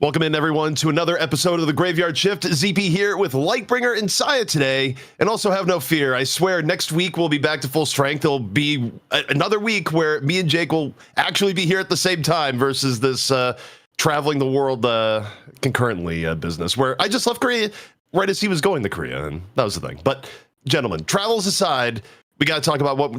Welcome in, everyone, to another episode of the Graveyard Shift. ZP here with Lightbringer and Saiah today. And also have no fear. I swear next week we'll be back to full strength. There'll be another week where me and Jake will actually be here at the same time versus this traveling the world concurrently business where I just left Korea right as he was going to Korea. And that was the thing. But gentlemen, travels aside, we got to talk about what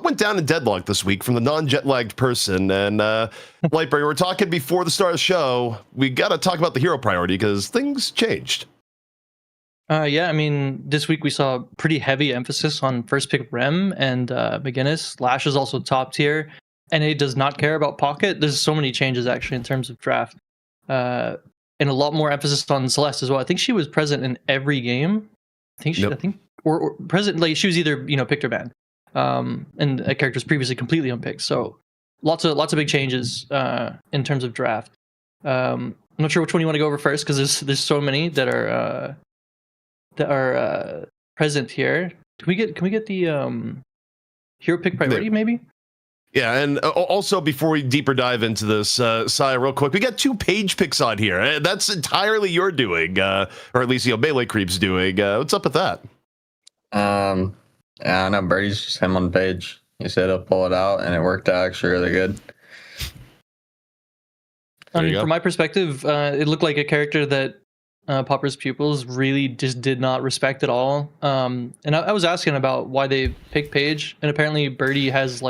went down in Deadlock this week from the non-jet-lagged person. And Lightbringer, we're talking before the start of the show. We got to talk about the hero priority because things changed. Yeah, I mean, this week we saw pretty heavy emphasis on first pick Rem and McGinnis. Lash is also top tier. NA does not care about Pocket. There's so many changes actually in terms of draft. And a lot more emphasis on Celeste as well. I think she was present in every game. Or present, like she was either picked or banned, and a character's previously completely unpicked. So lots of big changes in terms of draft. I'm not sure which one you want to go over first because there's so many that are present here. Can we get the hero pick priority maybe? Yeah, and also before we deeper dive into this, Saiah, real quick, we got 2 page picks on here. That's entirely your doing, or at least Melee Creep's doing. What's up with that? Yeah, I know Birdie's just him on page. He said he'll pull it out, and it worked out actually really good. I mean, from my perspective, it looked like a character that Popper's pupils really just did not respect at all. And I was asking about why they picked Paige, and apparently Birdie has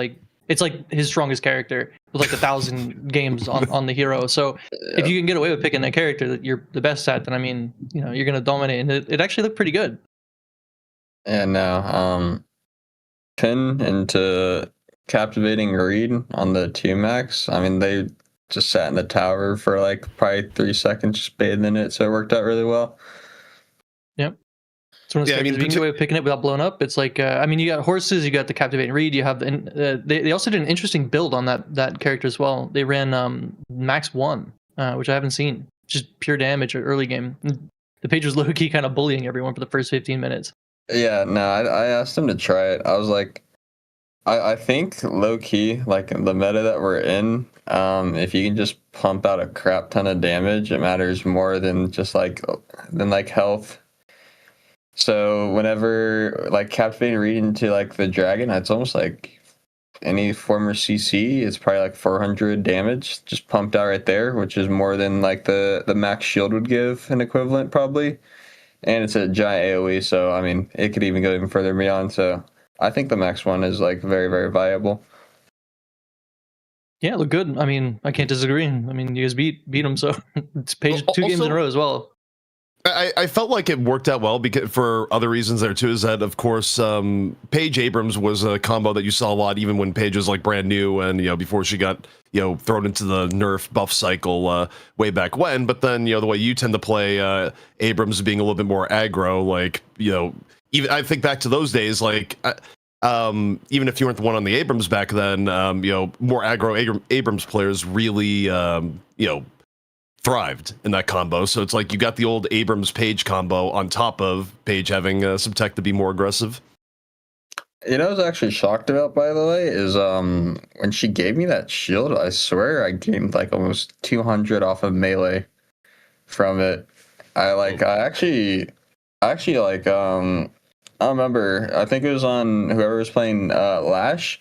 it's like his strongest character with 1,000 games on the hero. So if you can get away with picking a character that you're the best at, then I mean, you're gonna dominate, and it actually looked pretty good. Yeah, no, Pin into captivating read on the 2 max. I mean, they just sat in the tower for probably 3 seconds, just bathing in it, so it worked out really well. Yep. So if you can get away with picking it without blowing up, it's like I mean, you got horses, you got the captivating read, you have they also did an interesting build on that character as well. They ran max 1, which I haven't seen, just pure damage or early game. The page was low key kind of bullying everyone for the first 15 minutes. Yeah, no, I asked him to try it. I was like, I think low key, the meta that we're in, if you can just pump out a crap ton of damage, it matters more than just health. So whenever captivating read into the dragon, it's almost like any former CC, it's probably 400 damage just pumped out right there, which is more than the max shield would give an equivalent probably. And it's a giant AoE, so I mean, it could even go even further beyond. So I think the max one is very, very viable. Yeah, look good. I mean, I can't disagree. I mean, you guys beat them, so it's Page 2 games in a row as well. I felt like it worked out well because for other reasons there too, is that of course Paige Abrams was a combo that you saw a lot even when Paige was brand new and before she got thrown into the nerf buff cycle way back when. But then the way you tend to play Abrams being a little bit more aggro, even I think back to those days even if you weren't the one on the Abrams back then, more aggro Abrams players really thrived in that combo. So it's you got the old Abrams Page combo on top of Page having some tech to be more aggressive. I was actually shocked about, by the way, is when she gave me that shield, I swear I gained almost 200 off of melee from it. I remember, I think it was on whoever was playing Lash.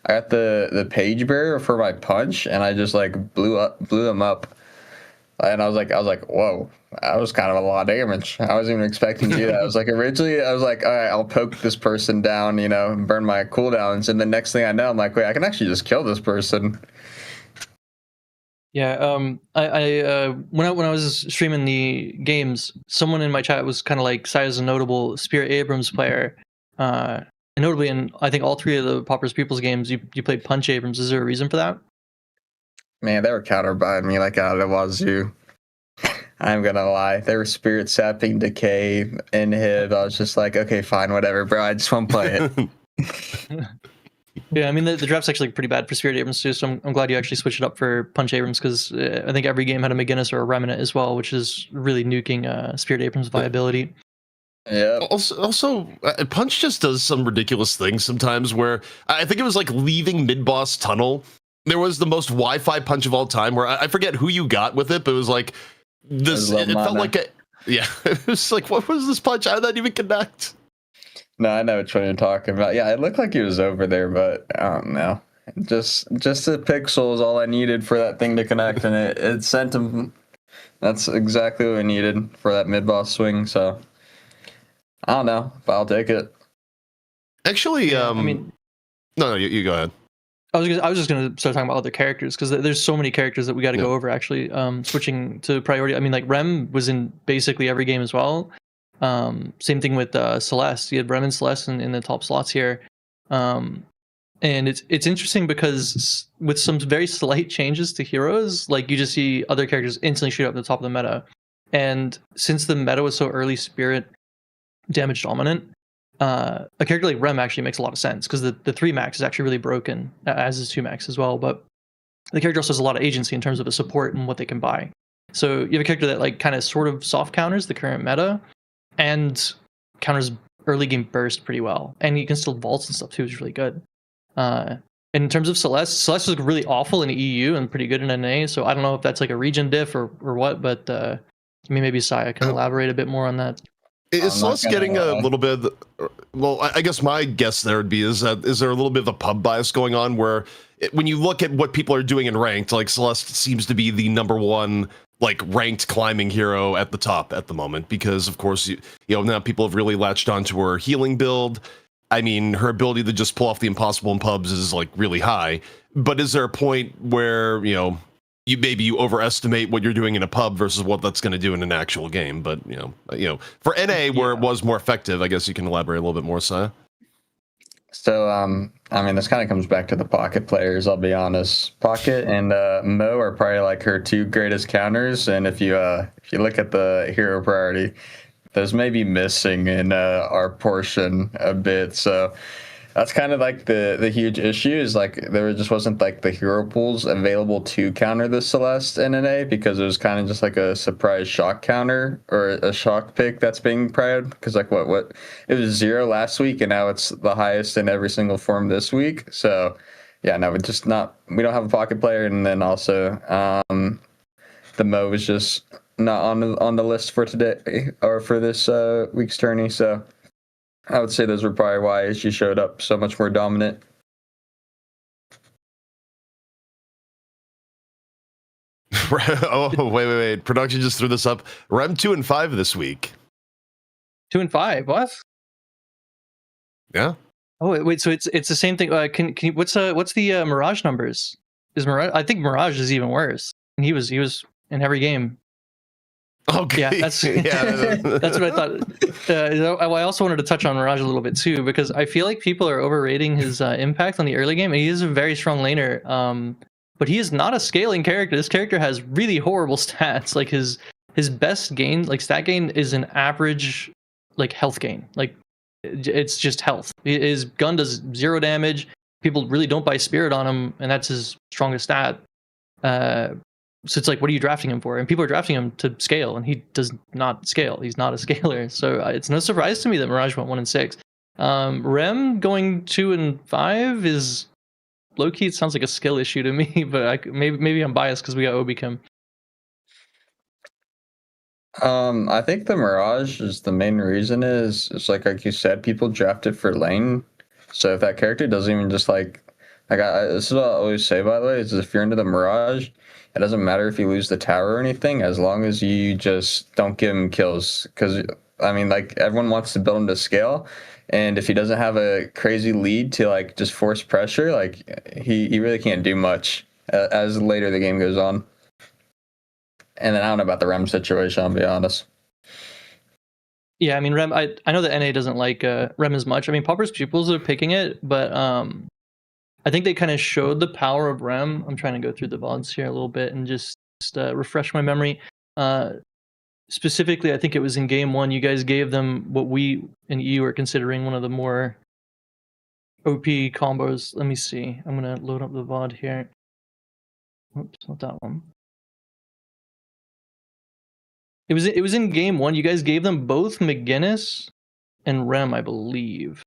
I got the Page Bearer for my punch, and I just blew them up. And I was like, whoa, that was kind of a lot of damage. I wasn't even expecting to do that. I was originally, all right, I'll poke this person down, and burn my cooldowns. And the next thing I know, I'm like, wait, I can actually just kill this person. Yeah, I when I was streaming the games, someone in my chat was kind of Saiah's a notable Spirit Abrams player. And notably in, I think, all 3 of the Popper's People's games, you played Punch Abrams. Is there a reason for that? Man, they were counterbuying me out of the wazoo. I'm gonna lie. They were Spirit Sapping, Decay, Inhib. I was just okay, fine, whatever, bro. I just won't play it. Yeah, I mean, the draft's actually pretty bad for Spirit Abrams too, so I'm glad you actually switched it up for Punch Abrams, because I think every game had a McGinnis or a Remnant as well, which is really nuking Spirit Abrams' viability. Yeah. Also, Punch just does some ridiculous things sometimes where I think it was leaving mid-boss tunnel there was the most Wi-Fi punch of all time where I forget who you got with it, but it was like this. It felt like a it was like, what was this punch? How did that even connect? No, I know which one you're talking about. Yeah, it looked like he was over there, but I don't know. Just a pixel is all I needed for that thing to connect, and it sent him. That's exactly what I needed for that mid-boss swing. So I don't know, but I'll take it. Actually, I mean, no, you go ahead. I was just gonna start talking about other characters because there's so many characters that we got to go over. Actually, switching to priority. I mean, like Rem was in basically every game as well. Same thing with Celeste. You had Rem and Celeste in the top slots here. And it's interesting because with some very slight changes to heroes, like you just see other characters instantly shoot up the top of the meta. And since the meta was so early spirit damage dominant, a character like Rem actually makes a lot of sense because the 3 max is actually really broken, as is 2 max as well. But the character also has a lot of agency in terms of a support and what they can buy. So you have a character that like kind of sort of soft counters the current meta and counters early game burst pretty well. And you can still vaults and stuff too, which is really good. And in terms of Celeste was really awful in EU and pretty good in NA. So I don't know if that's like a region diff or what, but I mean, maybe Saiah can elaborate a bit more on that. Is Celeste getting a little bit? Well, I guess my guess there would be is there a little bit of a pub bias going on where when you look at what people are doing in ranked, like Celeste seems to be the number one like ranked climbing hero at the top at the moment because of course you know now people have really latched onto her healing build. I mean, her ability to just pull off the impossible in pubs is like really high. But is there a point where you overestimate what you're doing in a pub versus what that's going to do in an actual game? But you know, for NA where it was more effective, I guess you can elaborate a little bit more, Saiah. So, I mean, this kind of comes back to the Pocket players. I'll be honest. Pocket and Mo are probably like her 2 greatest counters. And if you look at the hero priority, those may be missing in our portion a bit. So that's kind of like the huge issue is like there just wasn't like the hero pools available to counter the Celeste NNA because it was kind of just like a surprise shock counter or a shock pick that's being priored because like what it was 0 last week and now it's the highest in every single form this week. So yeah, no, we don't have a Pocket player, and then also the Mo was just not on the list for today or for this week's tourney. So I would say those were probably why she showed up so much more dominant. Oh, wait. Production just threw this up. Rem 2 and 5 this week. 2 and 5, what? Yeah. Oh wait, so it's the same thing. Can you, what's the Mirage numbers? Is Mirage? I think Mirage is even worse. And he was in every game. Okay. Yeah, that's that's what I thought. I also wanted to touch on Mirage a little bit too because I feel like people are overrating his impact on the early game. And he is a very strong laner, but he is not a scaling character. This character has really horrible stats. Like his best gain, like stat gain, is an average like health gain. Like it's just health. His gun does 0 damage. People really don't buy spirit on him, and that's his strongest stat. So it's like, what are you drafting him for? And people are drafting him to scale, and he does not scale. He's not a scaler. So it's no surprise to me that Mirage went 1 and 6. Rem going 2 and 5 is low key. It sounds like a skill issue to me, but maybe I'm biased because we got Obicam. I think the Mirage is the main reason is it's like you said, people draft it for lane. So if that character doesn't even just this is what I always say, by the way, is if you're into the Mirage, it doesn't matter if you lose the tower or anything, as long as you just don't give him kills. Because, I mean, like, everyone wants to build him to scale, and if he doesn't have a crazy lead to, like, just force pressure, like, he really can't do much as later the game goes on. And then I don't know about the Rem situation, I'll be honest. Yeah, I mean, Rem, I know that NA doesn't like Rem as much. I mean, Pauper's Pupils are picking it, but I think they kind of showed the power of Rem. I'm trying to go through the VODs here a little bit and just refresh my memory. Specifically, I think it was in game 1, you guys gave them what we in EU are considering one of the more OP combos. Let me see. I'm going to load up the VOD here. Oops, not that one. It was in game 1. You guys gave them both McGinnis and Rem, I believe.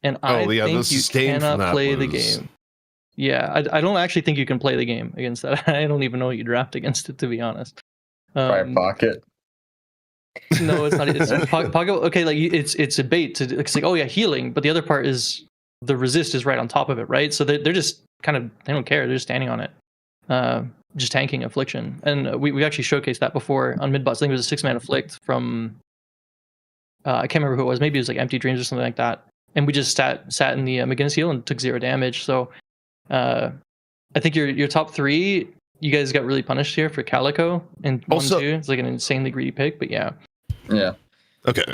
And I think you cannot play the game. Yeah, I don't actually think you can play the game against that. I don't even know what you draft against it, to be honest. Probably pocket. No, it's not. It's pocket. Okay, like it's a bait to. It's like, oh yeah, healing, but the other part is the resist is right on top of it, right? So they're just kind of, they don't care. They're just standing on it, just tanking affliction. And we actually showcased that before on mid boss. I think it was a 6-man afflict from I can't remember who it was. Maybe it was like Empty Dreams or something like that. And we just sat in the McGinnis heal and took 0 damage. So I think your top 3, you guys got really punished here for Calico and Also, 1-2. It's like an insanely greedy pick, but yeah. Yeah. Okay.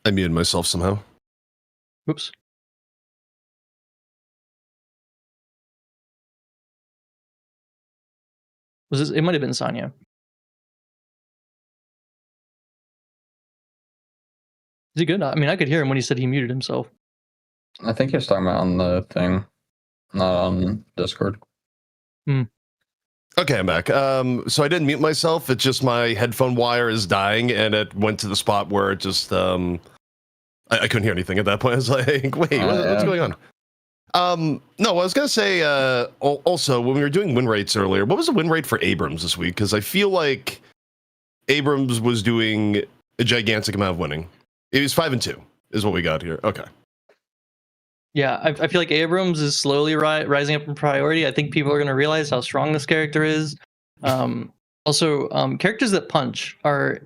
I muted myself somehow. Oops. Was this? It might have been Saiah. Is he good? I mean, I could hear him when he said he muted himself. I think he was talking about on the thing, not on Discord. Okay, I'm back. So I didn't mute myself. It's just my headphone wire is dying, and it went to the spot where it just I couldn't hear anything at that point. I was like, wait, what's going on? No, I was gonna say also when we were doing win rates earlier, what was the win rate for Abrams this week? Because I feel like Abrams was doing a gigantic amount of winning. It was 5-2 is what we got here. Okay. Yeah, I feel like Abrams is slowly rising up in priority. I think people are going to realize how strong this character is. Also, characters that punch are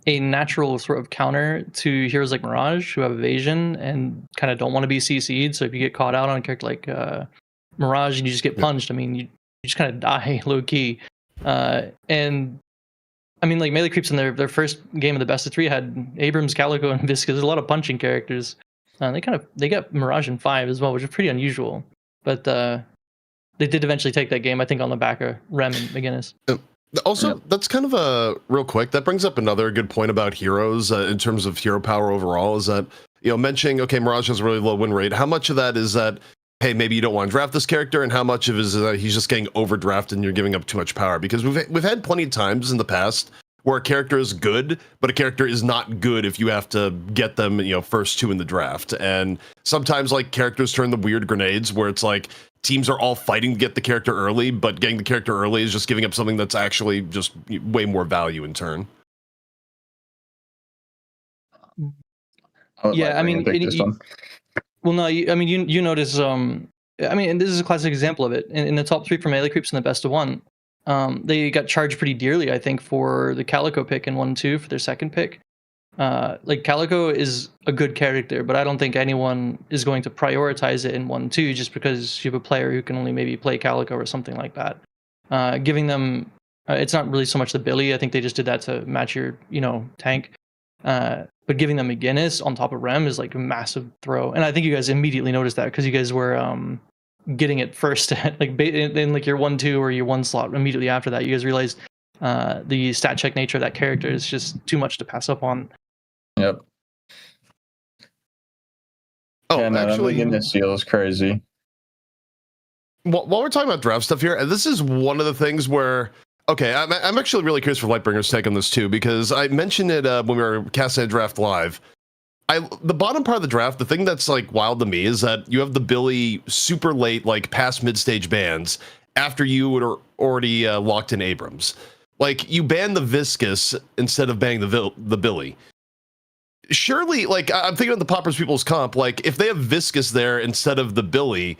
a natural sort of counter to heroes like Mirage, who have evasion and kind of don't want to be CC'd. So if you get caught out on a character like Mirage and you just get punched, I mean, you just kind of die low key. And I mean, like Melee Creeps in their first game of the best of 3 had Abrams, Calico, and Viscous. There's a lot of punching characters. They got Mirage in 5 as well, which is pretty unusual. But they did eventually take that game, I think, on the back of Rem and McGinnis. Also, that's kind of a real quick. That brings up another good point about heroes in terms of hero power overall. Is that, you know, mentioning, okay, Mirage has a really low win rate. How much of that is that, hey, maybe you don't want to draft this character, and how much of it is that he's just getting overdrafted and you're giving up too much power? Because we've had plenty of times in the past where a character is good, but a character is not good if you have to get them, you know, first 2 in the draft. And sometimes like characters turn the weird grenades where it's like teams are all fighting to get the character early, but getting the character early is just giving up something that's actually just way more value in turn. Yeah, I mean, well, no, I mean, you notice, I mean, and this is a classic example of it. In the top 3 for Melee Creeps in the best of 1, they got charged pretty dearly, I think, for the Calico pick in 1-2 for their second pick. Like Calico is a good character, but I don't think anyone is going to prioritize it in 1-2 just because you have a player who can only maybe play Calico or something like that. Giving them, it's not really so much the Billy. I think they just did that to match your, you know, tank. But giving them McGinnis on top of Rem is like a massive throw, and I think you guys immediately noticed that because you guys were getting it first, like in like your 1-2 or your 1 slot immediately after that. You guys realized the stat check nature of that character is just too much to pass up on. Yep. Oh, yeah, no, actually, McGinnis seal is crazy. While we're talking about draft stuff here, and this is one of the things where, okay, I'm actually really curious for Lightbringer's take on this too, because I mentioned it when we were casting a draft live. The bottom part of the draft, the thing that's like wild to me is that you have the Billy super late, like past mid-stage bans after you would already locked in Abrams. Like you ban the Viscous instead of banning the Billy. Surely, like I'm thinking of the Poppers People's comp, like if they have Viscous there instead of the Billy,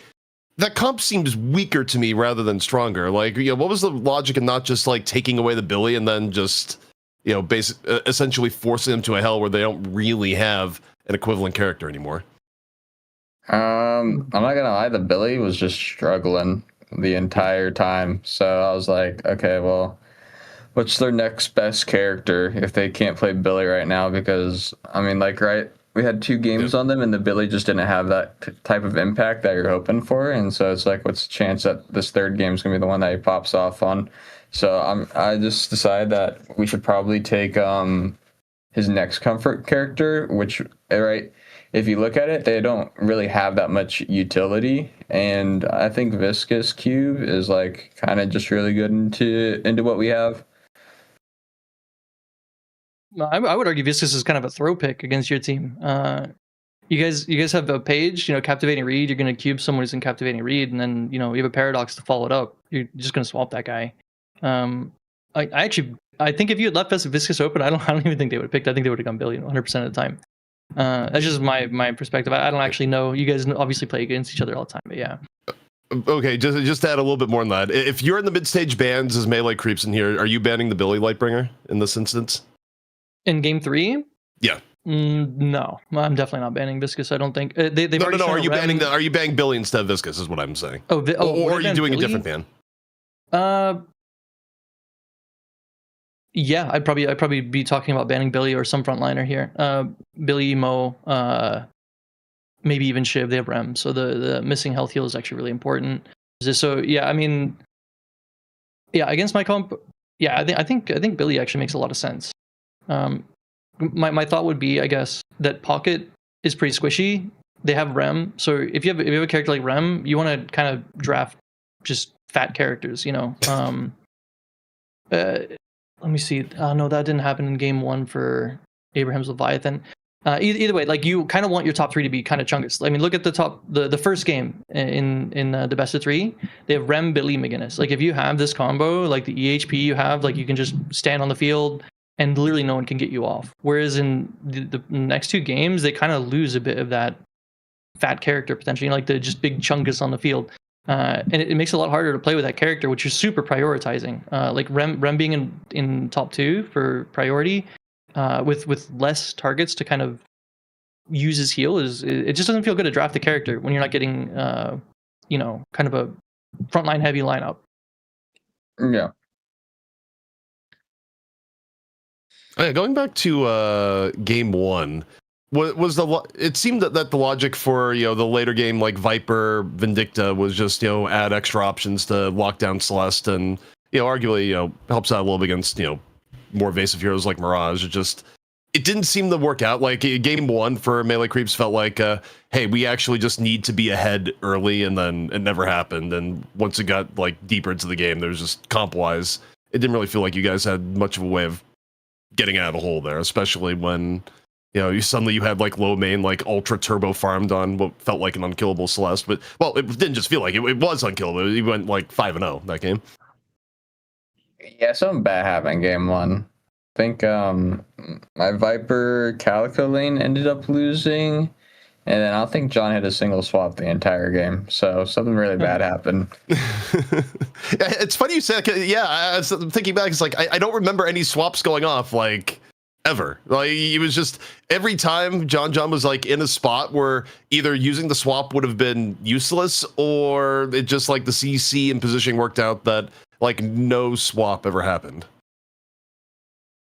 that comp seems weaker to me rather than stronger. Like, you know, what was the logic in not just like taking away the Billy and then just, you know, essentially forcing them to a hell where they don't really have an equivalent character anymore? I'm not gonna lie, the Billy was just struggling the entire time. So I was like, okay, well, what's their next best character if they can't play Billy right now? Because I mean, like, right, we had 2 games on them, and the Billy just didn't have that type of impact that you're hoping for. And so it's like, what's the chance that this third game is gonna be the one that he pops off on? So I just decided that we should probably take his next comfort character, which, right, if you look at it, they don't really have that much utility. And I think Viscous Cube is like kind of just really good into what we have. I would argue Viscous is kind of a throw pick against your team. you guys have a page, captivating read. You're gonna cube someone who's in captivating read, and then you have a paradox to follow it up. You're just gonna swap that guy. I think if you had left Viscous open, I don't even think they would have picked. I think they would have gone Billy 100% of the time. That's just my perspective. I don't actually know. You guys obviously play against each other all the time, but yeah. Okay, just to add a little bit more on that. If you're in the mid-stage bans as melee creeps in here, are you banning the Billy Lightbringer in this instance? In game 3? Yeah. No, I'm definitely not banning Viscous. I don't think they've No. already. Are you banning Are you banning Billy instead of Viscous? Is what I'm saying. Or are you doing Billy? A different ban? Yeah, I'd probably be talking about banning Billy or some frontliner here. Billy, Mo, maybe even Shiv. They have Rem, so the missing health heal is actually really important. So yeah, I mean, yeah, against my comp, yeah, I think Billy actually makes a lot of sense. My thought would be, I guess, that Pocket is pretty squishy. They have Rem, so if you have a character like Rem, you want to kind of draft just fat characters, let me see. No, that didn't happen in game 1 for Abraham's Leviathan. Either way, like you kind of want your top 3 to be kind of chungus. I mean, look at the first game in the best of 3. They have Rem, Billy, McGinnis. Like if you have this combo, like the EHP you have, like you can just stand on the field and literally no one can get you off. Whereas in the next 2 games, they kind of lose a bit of that fat character potentially, like the just big chungus on the field. And it makes it a lot harder to play with that character, which you're super prioritizing. Like Rem being in top 2 for priority, with less targets to kind of use his heal it just doesn't feel good to draft the character when you're not getting kind of a frontline heavy lineup. Yeah. Going back to game 1. It seemed that the logic for the later game like Viper Vindicta was just add extra options to lock down Celeste and arguably helps out a little bit against more evasive heroes like Mirage. It didn't seem to work out. Like game 1 for melee creeps felt like hey, we actually just need to be ahead early, and then it never happened. And once it got like deeper into the game, there was just comp wise, it didn't really feel like you guys had much of a way of getting out of the hole there, especially when you had like low main, like ultra turbo farmed on what felt like an unkillable Celeste. But well, it didn't just feel like it was unkillable. He went like 5-0 that game. Yeah, something bad happened in game 1. I think my Viper Calico lane ended up losing, and then I don't think John hit a single swap the entire game. So something really bad happened. It's funny you said, yeah, I was thinking back, it's like I don't remember any swaps going off like ever. Like it was just every time John was like in a spot where either using the swap would have been useless, or it just like the CC and positioning worked out that like no swap ever happened.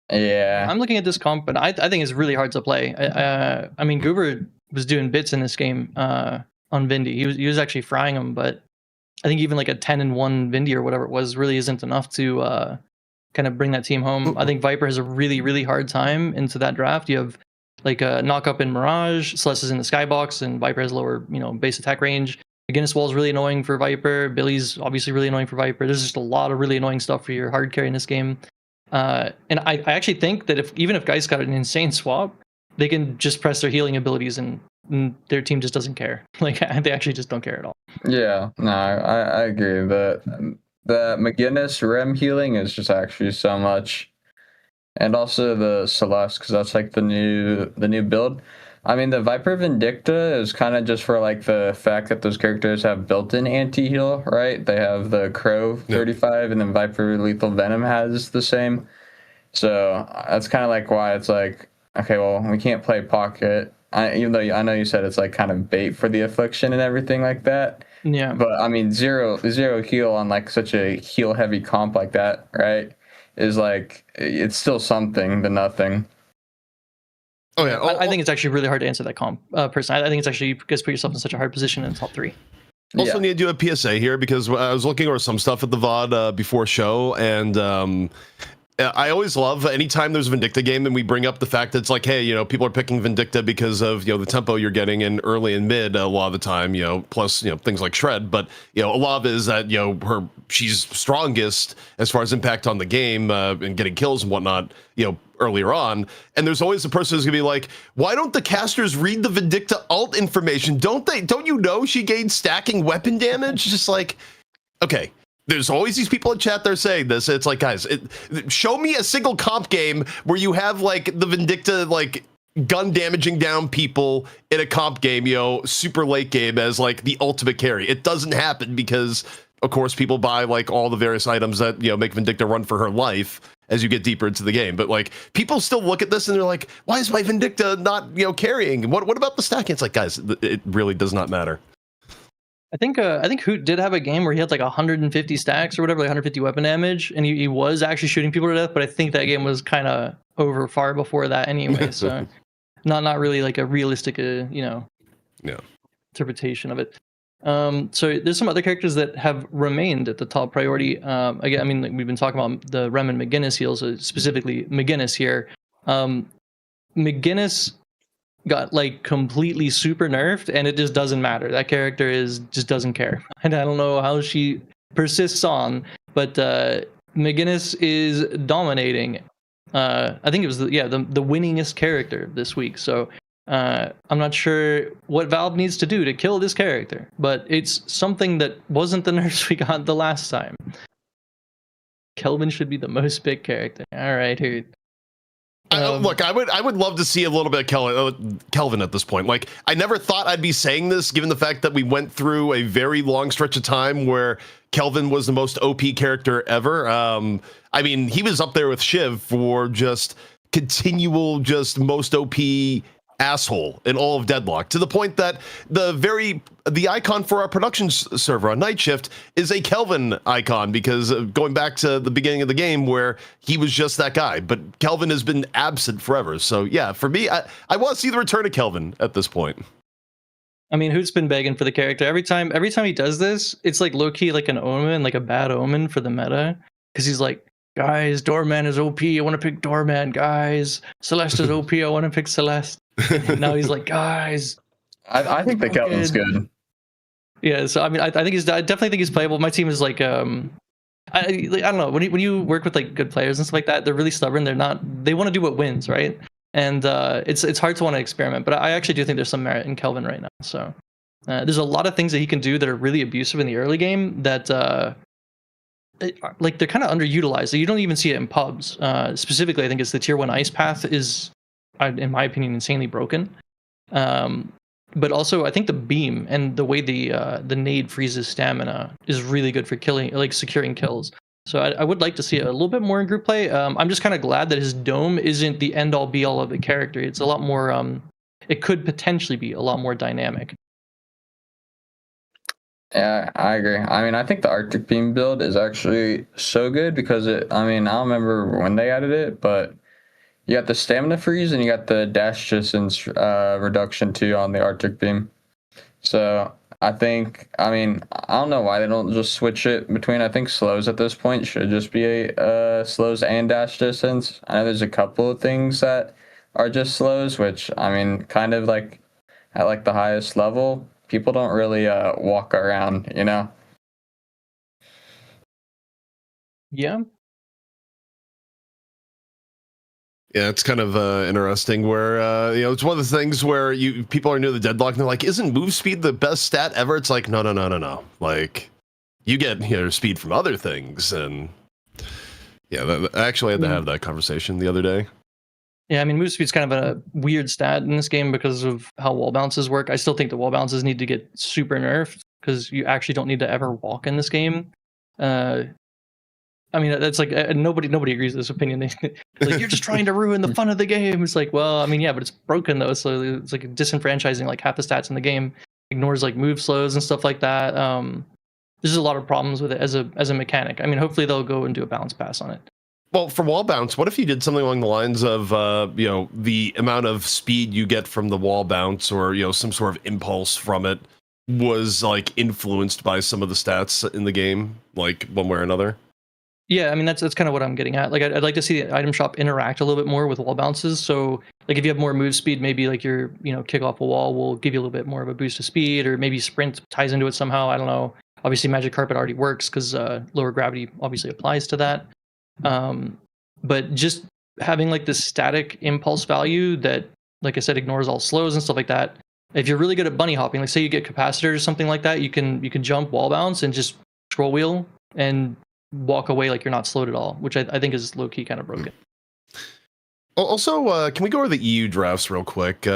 Yeah, I'm looking at this comp, and I think it's really hard to play. I mean, Goober was doing bits in this game on Vindy. He was actually frying him, but I think even like a 10-1 Vindy or whatever it was really isn't enough to kind of bring that team home. I think Viper has a really, really hard time into that draft. You have like a knock up in Mirage, Celeste is in the skybox, and Viper has lower, base attack range. Guinness Wall is really annoying for Viper. Billy's obviously really annoying for Viper. There's just a lot of really annoying stuff for your hard carry in this game. And I actually think that even if guys got an insane swap, they can just press their healing abilities and their team just doesn't care. Like they actually just don't care at all. Yeah, no, I agree. The McGinnis Rem healing is just actually so much, and also the Celeste, because that's like the new build. I mean, the Viper Vindicta is kind of just for like the fact that those characters have built-in anti-heal, right? They have the Crow 35, and then Viper Lethal Venom has the same. So that's kind of like why it's like, okay, well, we can't play Pocket. Even though I know you said it's like kind of bait for the Affliction and everything like that. Yeah. But I mean, zero heal on like such a heal-heavy comp like that, right? Is like, it's still something to nothing. Oh yeah, I think it's actually really hard to answer that comp. Personally, I think it's actually, you guys put yourself in such a hard position in the top 3. Also need to do a PSA here, because I was looking over some stuff at the VOD before show, and I always love anytime there's a Vindicta game and we bring up the fact that it's like, hey, people are picking Vindicta because of the tempo you're getting in early and mid a lot of the time, plus things like Shred, but a lot of it is that she's strongest as far as impact on the game and getting kills and whatnot, earlier on, and there's always a person who's gonna be like, why don't the casters read the Vindicta alt information? Don't you know she gains stacking weapon damage? Just like, okay, there's always these people in chat that are saying this. It's like, guys, show me a single comp game where you have like the Vindicta like gun damaging down people in a comp game, super late game as like the ultimate carry. It doesn't happen because of course people buy like all the various items that make Vindicta run for her life as you get deeper into the game. But like people still look at this and they're like, why is my Vindicta not carrying? What about the stacking? It's like, guys, it really does not matter. I think Hoot did have a game where he had like 150 stacks or whatever, like 150 weapon damage, and he was actually shooting people to death. But I think that game was kind of over far before that anyway. So not really like a realistic interpretation of it. So there's some other characters that have remained at the top priority. Again, I mean, like, we've been talking about the Rem and McGinnis heals, specifically McGinnis here. McGinnis got like completely super nerfed, and it just doesn't matter. That character just doesn't care, and I don't know how she persists on. But McGinnis is dominating. I think it was the winningest character this week. So I'm not sure what Valve needs to do to kill this character, but it's something that wasn't the nerfs we got the last time. Kelvin should be the most picked character. All right, here. Look, I would love to see a little bit of Kelvin at this point. Like, I never thought I'd be saying this, given the fact that we went through a very long stretch of time where Kelvin was the most OP character ever. I mean, he was up there with Shiv for just continual, just most OP asshole in all of Deadlock, to the point that the icon for our production server on Night Shift is a Kelvin icon, because going back to the beginning of the game where he was just that guy. But Kelvin has been absent forever. So yeah, for me, I want to see the return of Kelvin at this point. I mean, Hoot's been begging for the character every time he does this. It's like low-key like an omen, like a bad omen for the meta, because he's like, guys, Doorman is OP, I want to pick Doorman. Guys, Celeste is OP, I want to pick Celeste. And now he's like, guys, I think the Kelvin's good. Yeah, so I mean, I definitely think he's playable. My team is like, I don't know, when you work with like good players and stuff like that, they're really stubborn. They want to do what wins, right? And it's hard to want to experiment. But I actually do think there's some merit in Kelvin right now. So there's a lot of things that he can do that are really abusive in the early game that like they're kind of underutilized. You don't even see it in pubs. Specifically, I think it's the tier 1 ice path is, in my opinion, insanely broken. But also, I think the beam and the way the nade freezes stamina is really good for securing kills. So I would like to see it a little bit more in group play. I'm just kind of glad that his dome isn't the end all be all of the character. It's a lot more. It could potentially be a lot more dynamic. Yeah, I agree. I mean, I think the Arctic Beam build is actually so good because I don't remember when they added it, but you got the stamina freeze and you got the dash distance reduction too on the Arctic Beam. So I don't know why they don't just switch it between. I think slows at this point should just be a slows and dash distance. I know there's a couple of things that are just slows, which kind of like at like the highest level, people don't really walk around, Yeah. Yeah, it's kind of interesting where, it's one of the things where people are new to Deadlock and they're like, isn't move speed the best stat ever? It's like, no. Like, you get speed from other things. And yeah, I actually had to have that conversation the other day. Yeah, I mean, move speed's kind of a weird stat in this game because of how wall bounces work. I still think the wall bounces need to get super nerfed because you actually don't need to ever walk in this game. I mean, that's like nobody agrees with this opinion. Like, you're just trying to ruin the fun of the game. It's like, well, I mean, yeah, but it's broken though. So it's like disenfranchising like half the stats in the game, ignores like move slows and stuff like that. There's a lot of problems with it as a mechanic. I mean, hopefully they'll go and do a balance pass on it. Well, for wall bounce, what if you did something along the lines of, the amount of speed you get from the wall bounce, or some sort of impulse from it was like influenced by some of the stats in the game, like one way or another? Yeah, I mean that's kind of what I'm getting at. Like I'd like to see the item shop interact a little bit more with wall bounces. So like if you have more move speed, maybe like your kick off a wall will give you a little bit more of a boost of speed, or maybe sprint ties into it somehow. I don't know. Obviously, Magic Carpet already works because lower gravity obviously applies to that. But just having like this static impulse value that, like I said, ignores all slows and stuff like that. If you're really good at bunny hopping, like say you get capacitor or something like that, you can jump wall bounce and just scroll wheel and walk away like you're not slowed at all, which I think is low key kind of broken. Also, can we go over the EU drafts real quick?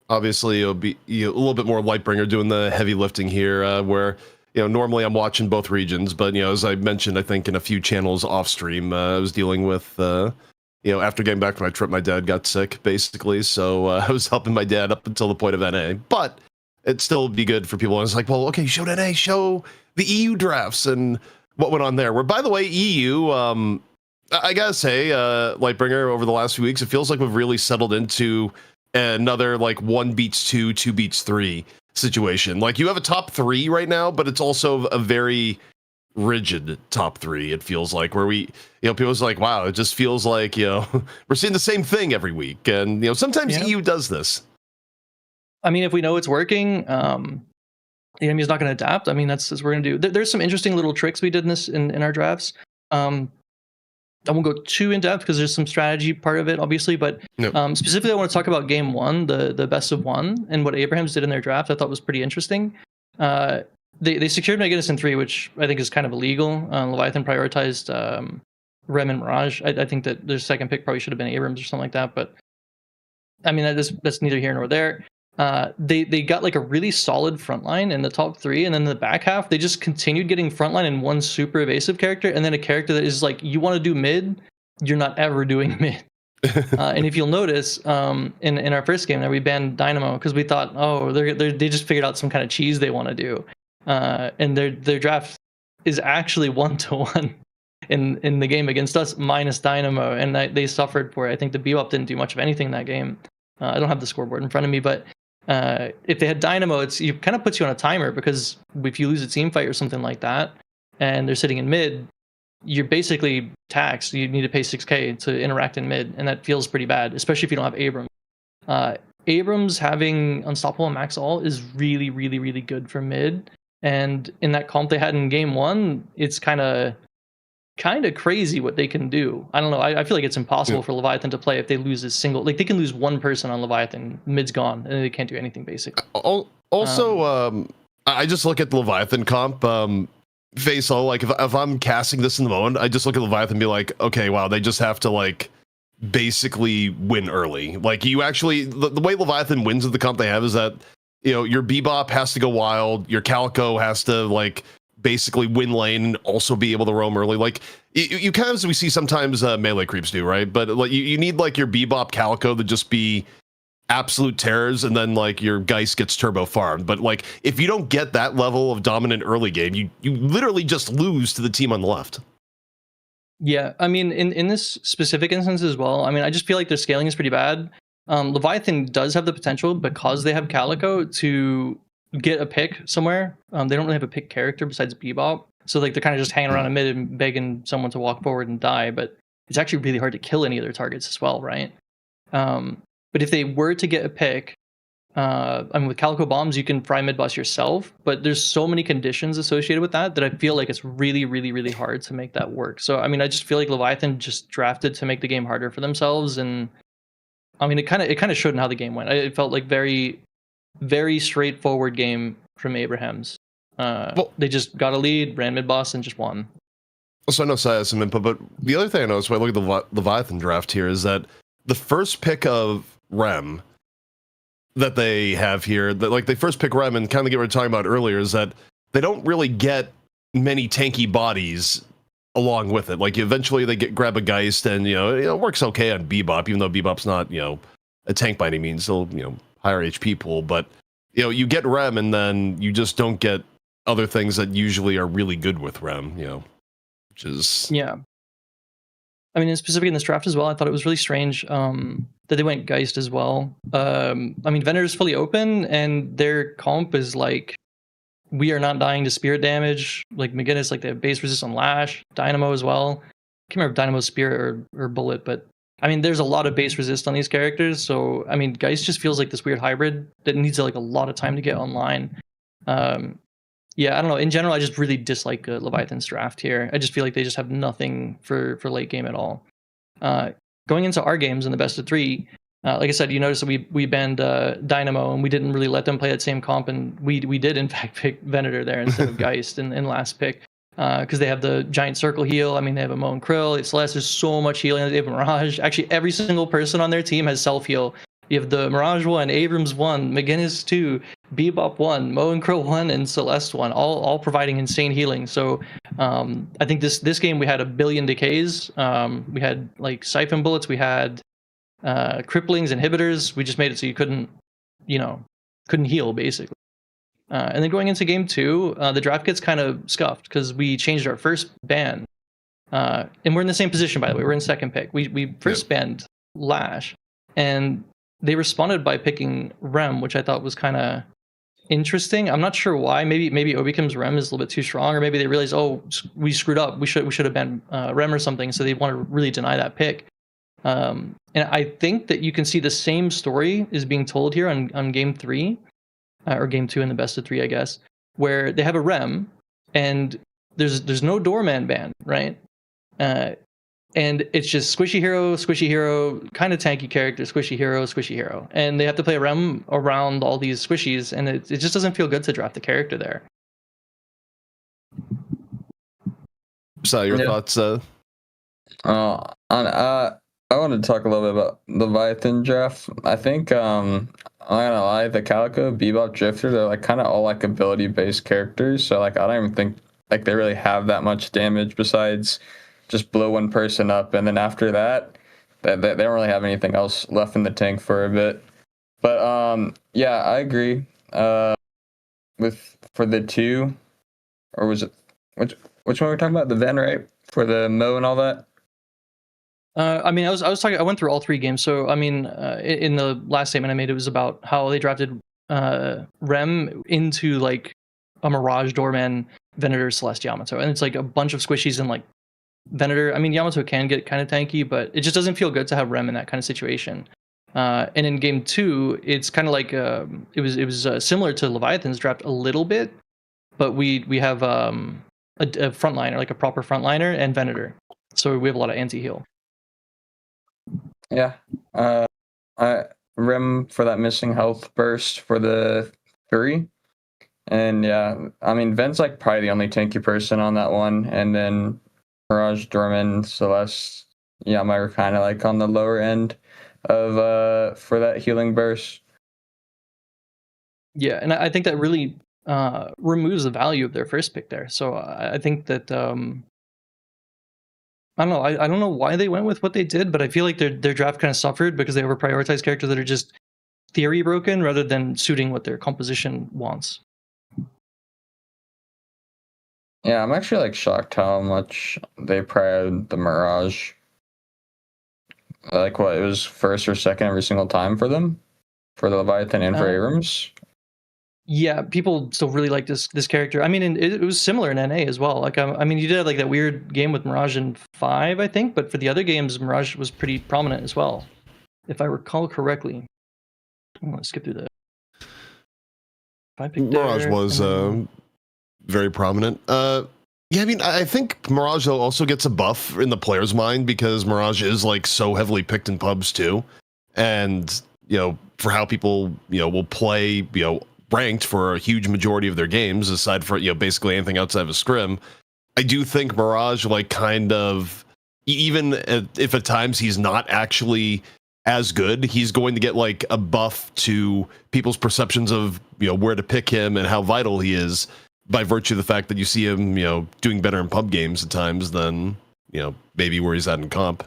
Obviously, it'll be a little bit more Lightbringer doing the heavy lifting here, where normally I'm watching both regions, but as I mentioned, I think in a few channels off stream, I was dealing with after getting back from my trip, my dad got sick basically, so I was helping my dad up until the point of NA. But it'd still be good for people. I was like, well, okay, show NA, show the EU drafts and what went on there. Where, by the way, EU, I gotta say, Lightbringer, over the last few weeks, it feels like we've really settled into another like 1 beats 2, 2 beats 3 situation. Like you have a top 3 right now, but it's also a very rigid top 3. It feels like where we, people's like, wow, it just feels like we're seeing the same thing every week, and sometimes EU does this. I mean, if we know it's working, the enemy's not going to adapt. I mean, that's what we're going to do. There's some interesting little tricks we did in our drafts. I won't go too in depth because there's some strategy part of it, obviously, but specifically I want to talk about game 1, the best of 1, and what Abrahams did in their draft. I thought was pretty interesting. They secured Meganis in 3, which I think is kind of illegal. Leviathan prioritized Rem and Mirage. I think that their second pick probably should have been Abrams or something like that, but I mean that's neither here nor there. They got like a really solid front line in the top 3, and then in the back half they just continued getting frontline in one super evasive character, and then a character that is like, you want to do mid, you're not ever doing mid. And if you'll notice, in our first game there, we banned Dynamo because we thought, oh, they just figured out some kind of cheese they want to do, and their draft is actually 1-1 in the game against us minus Dynamo, and they suffered for it. I think the Bebop didn't do much of anything in that game. I don't have the scoreboard in front of me, but if they had Dynamo, it kind of puts you on a timer, because if you lose a team fight or something like that, and they're sitting in mid, you're basically taxed. You need to pay 6K to interact in mid, and that feels pretty bad, especially if you don't have Abrams. Abrams having Unstoppable Max All is really, really, really good for mid, and in that comp they had in game 1, it's kind of crazy what they can do. I don't know. I feel like it's impossible for Leviathan to play if they lose a single. Like they can lose one person on Leviathan, mid's gone, and they can't do anything basically. Also, I just look at the Leviathan comp. Faisal, like if I'm casting this in the moment, I just look at Leviathan and be like, okay, wow, they just have to like basically win early. Like you actually, the way Leviathan wins with the comp they have is that your Bebop has to go wild, your Calico has to like basically win lane and also be able to roam early. Like you kind of, as we see sometimes melee creeps do, right? But like you need like your Bebop Calico to just be absolute terrors, and then like your Geist gets turbo farmed. But like if you don't get that level of dominant early game, you literally just lose to the team on the left. Yeah, I mean in this specific instance as well, I mean I just feel like their scaling is pretty bad. Leviathan does have the potential, because they have Calico, to get a pick somewhere. They don't really have a pick character besides Bebop, so like they're kind of just hanging around in mid and begging someone to walk forward and die, but it's actually really hard to kill any of their targets as well, right? But if they were to get a pick, I mean with Calico bombs you can fry mid boss yourself, but there's so many conditions associated with that I feel like it's really, really, really hard to make that work. So I mean I just feel like Leviathan just drafted to make the game harder for themselves, and I mean it kind of showed in how the game went. It felt like very, very straightforward game from Abrahams. They just got a lead, ran mid boss, and just won. So I know Saiah has some input, but the other thing I noticed when I look at the Leviathan draft here is that the first pick of Rem that they have here, that like they first pick Rem, and kind of get what we were talking about earlier, is that they don't really get many tanky bodies along with it. Like eventually they grab a Geist, and it works okay on Bebop, even though Bebop's not a tank by any means, still higher HP pool, but you get Rem, and then you just don't get other things that usually are really good with Rem, which is I mean, specifically in this draft as well, I thought it was really strange that they went Geist as well. I mean, Venator is fully open, and their comp is like, we are not dying to spirit damage. Like McGinnis, like they have base resist on Lash, Dynamo as well. I can't remember if Dynamo's spirit or bullet, but I mean, there's a lot of base resist on these characters. So I mean, Geist just feels like this weird hybrid that needs like a lot of time to get online. Yeah, I don't know. In general, I just really dislike Leviathan's draft here. I just feel like they just have nothing for late game at all. going into our games in the best of three, like I said, you notice that we banned Dynamo, and we didn't really let them play that same comp, and we did in fact pick Venator there instead of Geist in last pick, because they have the giant circle heal. I mean, they have a Mo and Krill, Celeste. There's so much healing. They have Mirage. Actually, every single person on their team has self heal. You have the Mirage 1, Abrams 1, McGinnis 2, Bebop 1, Mo and Krill 1, and Celeste 1, all providing insane healing. So I think this game we had 1 billion decays. We had like siphon bullets. We had cripplings, inhibitors. We just made it so you couldn't heal basically. And then going into game 2, the draft gets kind of scuffed because we changed our first ban. And we're in the same position, by the way. We're in second pick. We first banned Lash, and they responded by picking Rem, which I thought was kind of interesting. I'm not sure why. Maybe Obikim's Rem is a little bit too strong, or maybe they realized, oh, we screwed up. We should have banned Rem or something. So they want to really deny that pick. And I think that you can see the same story is being told here on game 3, or game 2 in the best of 3, I guess, where they have a Rem and there's no doorman ban, right? And it's just squishy hero, kind of tanky character, squishy hero, and they have to play a Rem around all these squishies, and it just doesn't feel good to draft the character there. So your thoughts? I wanted to talk a little bit about the Leviathan draft. I think I'm not gonna lie, the Calico, Bebop, Drifter, they're like kind of all like ability based characters. So like I don't even think like they really have that much damage besides just blow one person up, and then after that, they don't really have anything else left in the tank for a bit. But yeah, I agree. For the 2, or was it which one we're talking about? The Ven, right? For the Mo and all that. I mean, I was talking. I went through all 3 games. So I mean, in the last statement I made, it was about how they drafted Rem into like a Mirage, Doorman, Venator, Celeste, Yamato, and it's like a bunch of squishies and like Venator. I mean, Yamato can get kind of tanky, but it just doesn't feel good to have Rem in that kind of situation. And in game 2, it's kind of like it was similar to Leviathan's draft a little bit, but we have a frontliner, like a proper frontliner, and Venator, so we have a lot of anti-heal. Yeah, Rem for that missing health burst for the 3, and yeah, I mean Ven's like probably the only tanky person on that one, and then Mirage, Dorman, Celeste, Yama are kind of like on the lower end of for that healing burst. Yeah, and I think that really removes the value of their first pick there. So I think that I don't know. I don't know why they went with what they did, but I feel like their draft kind of suffered because they overprioritized characters that are just theory broken rather than suiting what their composition wants. Yeah, I'm actually like shocked how much they prioritized the Mirage. Like what, it was first or second every single time for them, for the Leviathan and for Abrams. Yeah, people still really like this character. I mean, it was similar in NA as well. Like, I mean, you did have like that weird game with Mirage in 5, I think, but for the other games, Mirage was pretty prominent as well, if I recall correctly. I'm gonna skip through the. Mirage was very prominent. Yeah, I mean, I think Mirage though also gets a buff in the player's mind because Mirage is like so heavily picked in pubs too, and for how people will play ranked for a huge majority of their games, aside from basically anything outside of a scrim. I do think Mirage, like, kind of, even if at times he's not actually as good, he's going to get like a buff to people's perceptions of where to pick him and how vital he is by virtue of the fact that you see him doing better in pub games at times than maybe where he's at in comp.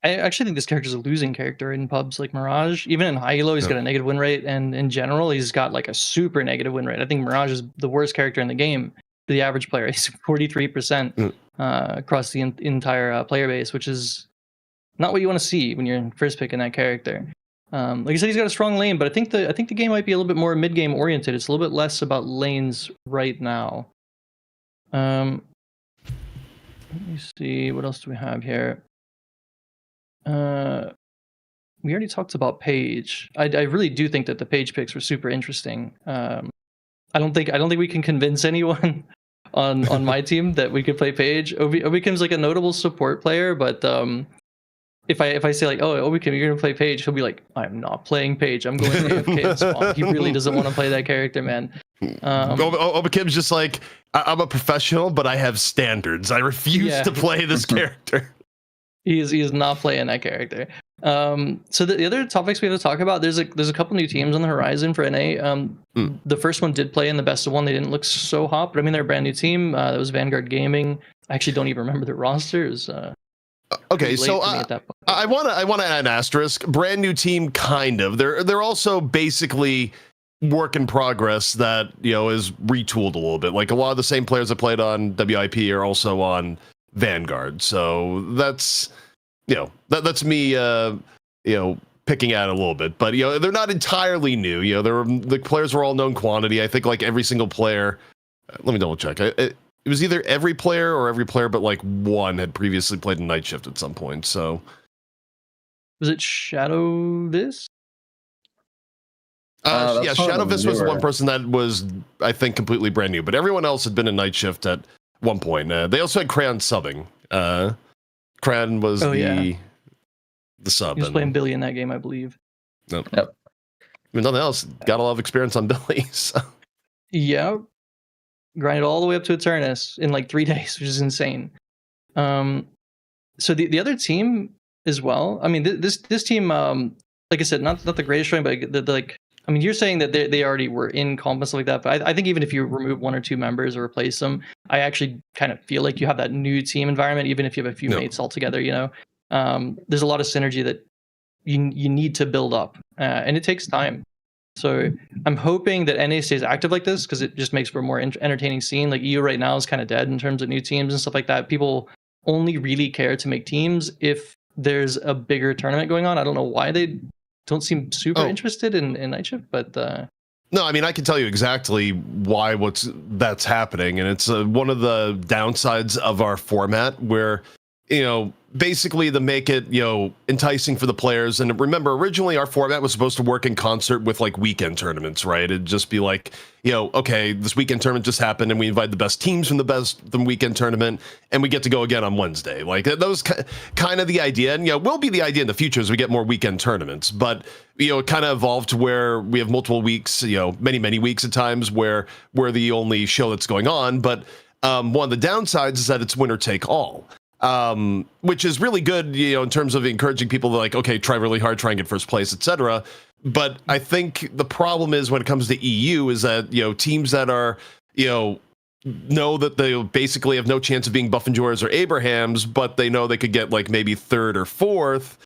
I actually think this character is a losing character in pubs like Mirage. Even in high elo, he's got a negative win rate, and in general, he's got like a super negative win rate. I think Mirage is the worst character in the game for the average player. He's 43% across the entire player base, which is not what you want to see when you're in first pick in that character. Like I said, he's got a strong lane, but I think the game might be a little bit more mid game oriented. It's a little bit less about lanes right now. Let me see, what else do we have here? We already talked about Page. I really do think that the Page picks were super interesting. I don't think we can convince anyone on my team that we could play Page. Obi Kim's like a notable support player, but if I say like, oh, Obicam, you're gonna play Paige, he'll be like, I'm not playing Paige. I'm going AFK and spawn. He really doesn't want to play that character, man. Obikim's just like, I'm a professional, but I have standards. I refuse to play this character. He is not playing that character. So the other topics we have to talk about, there's a couple new teams on the horizon for NA. The first one did play in the best of one. They didn't look so hot, but I mean, they're a brand new team. That was Vanguard Gaming. I actually don't even remember their rosters. Okay, so I want to add an asterisk. Brand new team, kind of. They're also basically work in progress that is retooled a little bit. Like a lot of the same players that played on WIP are also on Vanguard. So that's that's me picking at it a little bit. But they're not entirely new. The players were all known quantity. I think like every single player. Let me double check. It was either every player or every player, but like one had previously played in Night Shift at some point. So was it Shadow this? Yeah, Shadowfist was the one person that was, I think, completely brand new, but everyone else had been in Night Shift at one point. They also had Crayon subbing. Crayon was the sub. He was playing Billy in that game, I believe. Yep. I mean, nothing else. Got a lot of experience on Billy. So. Yeah. Grinded all the way up to Eternus in like 3 days, which is insane. So the other team as well. I mean, this team, like I said, not the greatest showing, but like. I mean, you're saying that they already were in comp and stuff like that, but I think even if you remove one or two members or replace them, I actually kind of feel like you have that new team environment, even if you have a few mates all together, there's a lot of synergy that you need to build up, and it takes time. So I'm hoping that NA stays active like this because it just makes for a more entertaining scene. Like EU right now is kind of dead in terms of new teams and stuff like that. People only really care to make teams if there's a bigger tournament going on. I don't know why they don't seem super interested in Night Shift, but no, I mean, I can tell you exactly why that's happening, and it's one of the downsides of our format where basically to make it enticing for the players. And remember, originally our format was supposed to work in concert with like weekend tournaments, right? It'd just be like okay, this weekend tournament just happened and we invite the best teams from the weekend tournament and we get to go again on Wednesday. Like that was kind of the idea, and will be the idea in the future as we get more weekend tournaments. But it kind of evolved to where we have multiple weeks, many weeks at times where we're the only show that's going on. But one of the downsides is that it's winner take all. Which is really good, in terms of encouraging people to like, okay, try really hard, try and get first place, etc. But I think the problem is when it comes to EU is that, teams that are, know that they basically have no chance of being Buffenjoyers or Abrahams, but they know they could get like maybe third or fourth.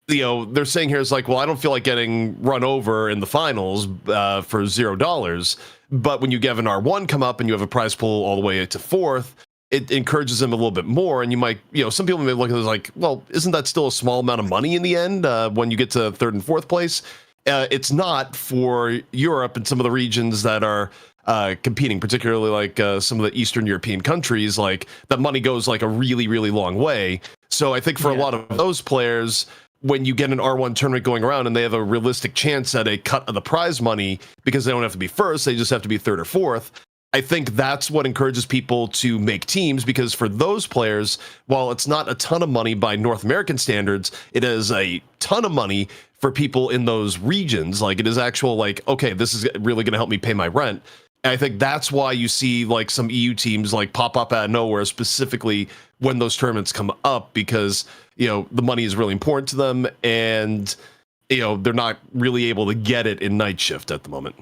They're saying here is like, well, I don't feel like getting run over in the finals for $0. But when you get an R1 come up and you have a prize pool all the way to fourth, it encourages them a little bit more. And you might, some people may look at it like, well, isn't that still a small amount of money in the end when you get to third and fourth place? It's not for Europe and some of the regions that are competing, particularly like some of the Eastern European countries. Like that money goes like a really, really long way. So I think for a lot of those players, when you get an R1 tournament going around and they have a realistic chance at a cut of the prize money because they don't have to be first, they just have to be third or fourth. I think that's what encourages people to make teams, because for those players, while it's not a ton of money by North American standards, it is a ton of money for people in those regions. Like it is actual like, okay, this is really going to help me pay my rent. And I think that's why you see like some EU teams like pop up out of nowhere, specifically when those tournaments come up, because, the money is really important to them and, they're not really able to get it in Night Shift at the moment.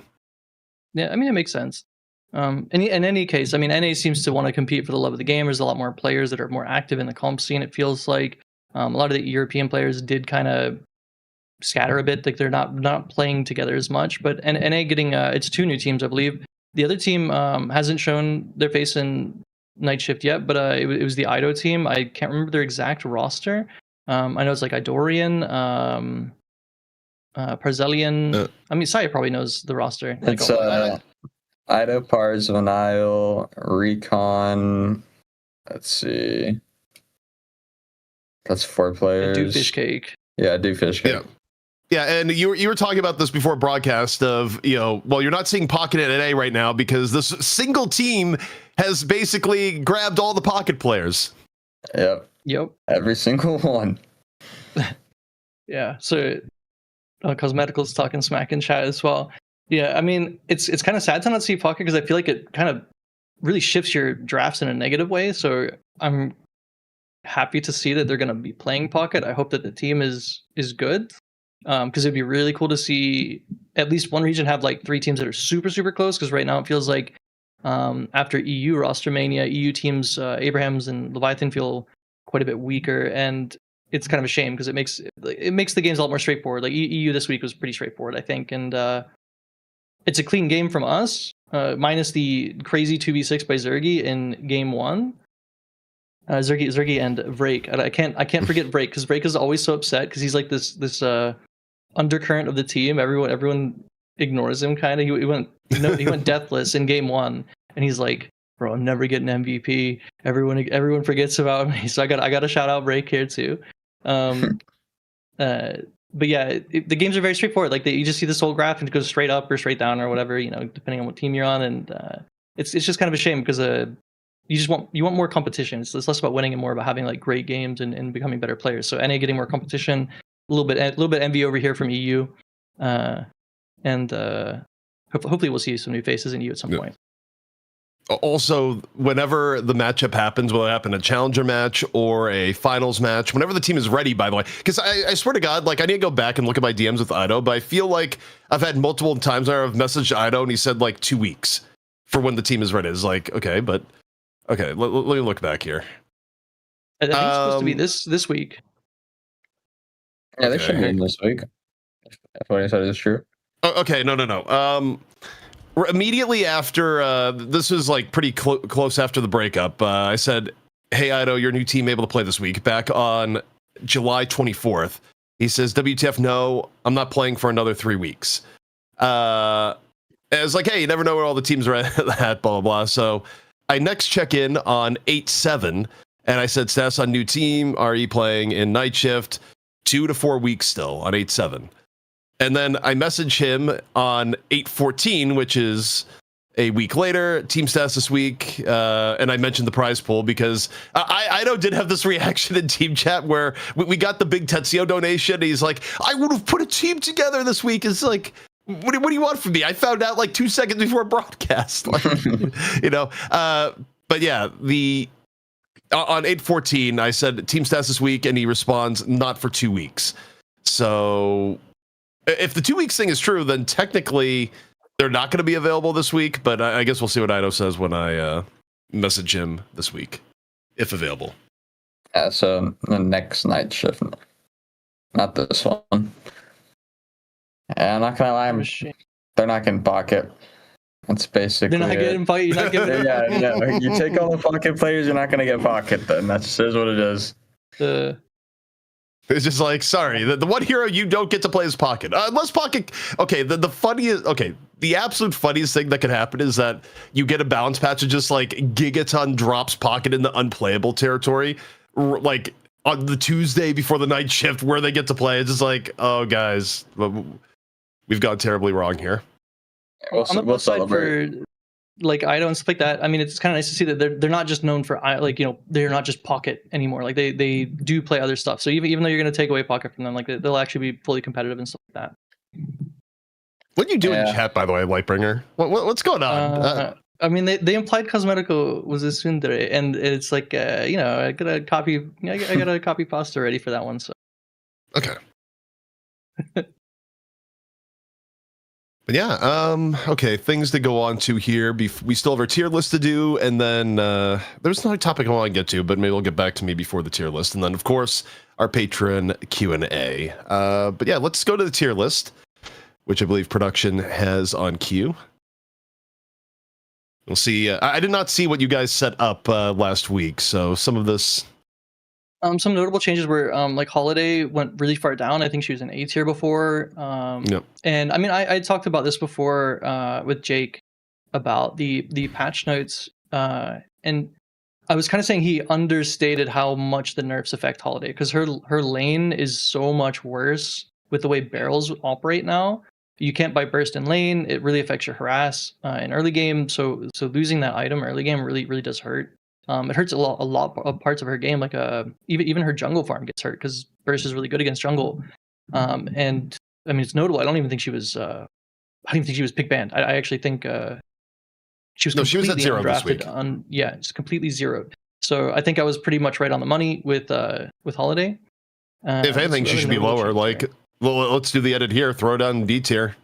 Yeah, I mean, it makes sense. In any case, I mean, NA seems to want to compete for the love of the game. There's a lot more players that are more active in the comp scene. It feels like a lot of the European players did kind of scatter a bit. Like they're not playing together as much. But NA getting it's 2 new teams, I believe. The other team hasn't shown their face in Night Shift yet, but it was the Ido team. I can't remember their exact roster. I know it's like Idorian, Parzelian. I mean, Saiah probably knows the roster. It's Ido, Pars, Vanille, Recon. Let's see. That's 4 players. Do Fish Cake. Yeah, Do Fish Cake. Yeah, and you were talking about this before broadcast of, well, you're not seeing Pocket at NA right now because this single team has basically grabbed all the Pocket players. Yep. Every single one. Yeah. So Cosmetical's talking smack in chat as well. Yeah, I mean, it's kind of sad to not see Pocket because I feel like it kind of really shifts your drafts in a negative way. So I'm happy to see that they're going to be playing Pocket. I hope that the team is good because it'd be really cool to see at least one region have like 3 teams that are super close. Because right now it feels like after EU roster mania, EU teams Abrahams and Leviathan feel quite a bit weaker, and it's kind of a shame because it makes the games a lot more straightforward. Like EU this week was pretty straightforward, I think, and it's a clean game from us, minus the crazy 2v6 by Zergy in game 1. Zergy and Vrake. I can't forget Vrake because Vrake is always so upset because he's like this undercurrent of the team. Everyone ignores him kind of. He went deathless in game 1, and he's like, bro, I'm never getting MVP. Everyone forgets about me. So I got to shout out Vrake here too. But yeah, the games are very straightforward. Like you just see this whole graph and it goes straight up or straight down or whatever, depending on what team you're on. And it's just kind of a shame because you want more competition. It's less about winning and more about having like great games and becoming better players. So NA getting more competition, a little bit envy over here from EU, and hopefully we'll see some new faces in EU at some point. Also, whenever the matchup happens, whether it happen a challenger match or a finals match, whenever the team is ready, by the way, because I swear to God, like I need to go back and look at my DMs with Ido, but I feel like I've had multiple times where I've messaged Ido and he said like 2 weeks for when the team is ready. It's like, okay, let me look back here. I think it's supposed to be this week. Yeah, they should be in this week. If what I said is true. Okay, no. Immediately after, this was like pretty close after the breakup, I said, hey, Ido, your new team able to play this week, back on July 24th. He says, WTF, no, I'm not playing for another 3 weeks. I was like, hey, you never know where all the teams are at, blah, blah, blah. So I next check in on 8/7, and I said, status on new team, RE playing in night shift, 2 to 4 weeks still on 8/7. And then I message him on 8/14, which is a week later, team status this week, and I mentioned the prize pool because Ido did have this reaction in team chat where we got the big Tetsuo donation. He's like, I would have put a team together this week. It's like, what do you want from me? I found out like 2 seconds before broadcast. Like, but yeah, on 8/14, I said team status this week, and he responds, not for 2 weeks. So if the 2 weeks thing is true, then technically they're not going to be available this week, but I guess we'll see what Ido says when I message him this week, if available. Yeah, so the next night shift, not this one. And I'm not going to lie, they're not getting Pocket. That's basically They're not getting Pocket, you're not getting yeah. You take all the Pocket players, you're not going to get Pocket then. That just is what it is. It's just like, sorry, the one hero you don't get to play is Pocket. Unless Pocket, okay, the funniest, okay, the absolute funniest thing that could happen is that you get a balance patch and just like Gigaton drops Pocket in the unplayable territory, like on the Tuesday before the night shift where they get to play. It's just like, oh guys, we've gone terribly wrong here. We'll celebrate. For like Ido and stuff like that, I mean, it's kind of nice to see that they're not just known for like, they're not just Pocket anymore. Like they do play other stuff. So even though you're going to take away Pocket from them, like they'll actually be fully competitive and stuff like that. What are you doing in chat, by the way, Lightbringer? What's going on? I mean, they implied Cosmetico was a tsundere, and it's like, I got a copy pasta ready for that one. So okay. But yeah, okay, things to go on to here. We still have our tier list to do, and then there's another topic I want to get to, but maybe it'll get back to me before the tier list. And then, of course, our patron Q&A. But yeah, let's go to the tier list, which I believe production has on queue. We'll see. I did not see what you guys set up last week, so some of this... some notable changes were like Holiday went really far down. I think she was an A tier before. Yep. And I mean, I talked about this before with Jake about the patch notes, and I was kind of saying he understated how much the nerfs affect Holiday because her lane is so much worse with the way barrels operate now. You can't buy burst in lane. It really affects your harass in early game. So losing that item early game really does hurt. It hurts a lot of parts of her game, like even her jungle farm gets hurt because burst is really good against jungle. And I mean, it's notable. I don't even think she was. I don't even think she was pick banned. I actually think she was No, she was at completely 0 this undrafted. week. Yeah, it's completely zeroed. So I think I was pretty much right on the money with Holiday. If anything, she should be lower. Like, well, let's do the edit here. Throw down D tier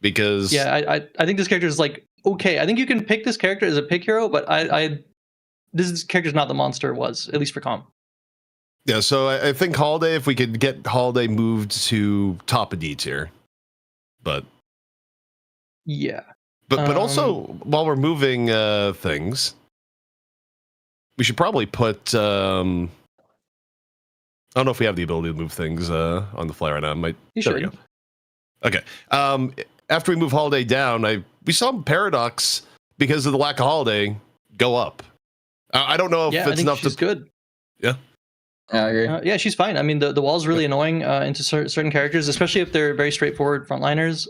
because I think this character is like okay. I think you can pick this character as a pick hero, but this character is not the monster it was, at least for comp. yeah. So I think Holiday, if we could get Holiday moved to top of D tier, but yeah. but also while we're moving things, we should probably put. I don't know if we have the ability to move things on the fly right now. You there should. we go. Okay. After we move Holiday down, we saw Paradox because of the lack of Holiday go up. I don't know if it's enough she's to. good. Yeah. I agree. Yeah, she's fine. I mean, the wall's really annoying into certain characters, especially if they're very straightforward frontliners.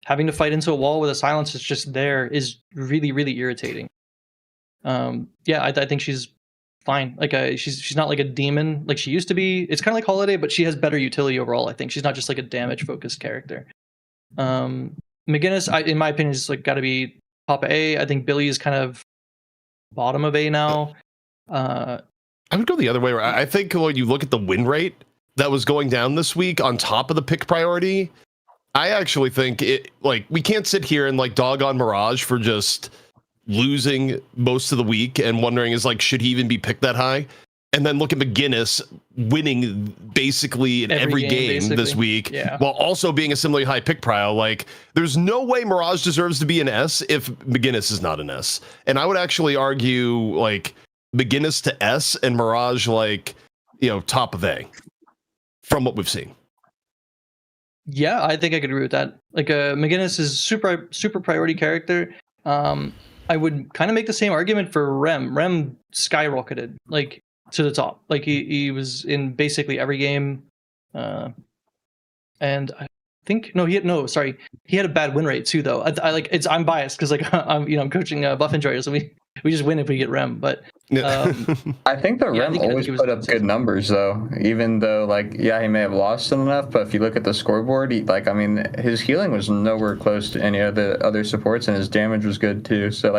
Having to fight into a wall with a silence that's just there is really, really irritating. Yeah, I think she's fine. Like she's not like a demon like she used to be. It's kind of like Holiday, but she has better utility overall. I think she's not just like a damage focused character. McGinnis, in my opinion, is like got to be top of A. I think Billy is kind of bottom of A now. I would go the other way. I think when you look at the win rate that was going down this week on top of the pick priority, I actually think it like we can't sit here and like dog on Mirage for just losing most of the week and wondering is like should he even be picked that high, and then look at McGinnis winning basically in every game this week, while also being a similarly high pick prio. Like there's no way Mirage deserves to be an S if McGinnis is not an S, and I would actually argue like McGinnis to S and Mirage like top of A from what we've seen. Yeah, I think I could agree with that. Like McGinnis is super priority character. I would kind of make the same argument for Rem. Rem skyrocketed like to the top. Like he was in basically every game, and I think he had a bad win rate too though. I'm biased because like I'm coaching buff enjoyers, so we just win if we get Rem. But I think the Rem always put up good numbers though, even though he may have lost enough, but if you look at the scoreboard, his healing was nowhere close to any of the other supports, and his damage was good too. So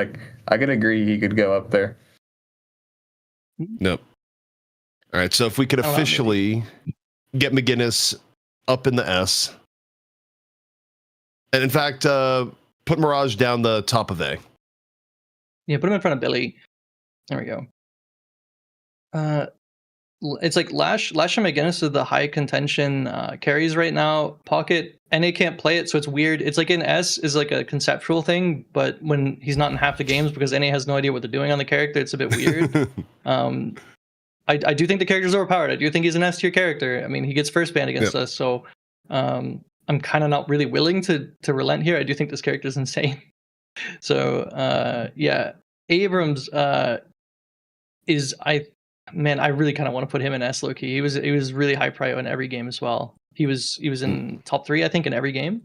I could agree he could go up there. Nope. All right, so if we could officially get McGinnis up in the S, and in fact put Mirage down the top of A. Yeah, put him in front of Billy. There we go. It's like Lash and McGinnis are the high contention carries right now. Pocket, NA can't play it, so it's weird. It's like in S is like a conceptual thing, but when he's not in half the games because NA has no idea what they're doing on the character, it's a bit weird. I do think the character's overpowered. I do think he's an S tier character. I mean, he gets first ban against us, so I'm kind of not really willing to relent here. I do think this character is insane. So yeah, Abrams is I really kind of want to put him in S low key. He was really high prio in every game as well. He was in top 3 I think in every game.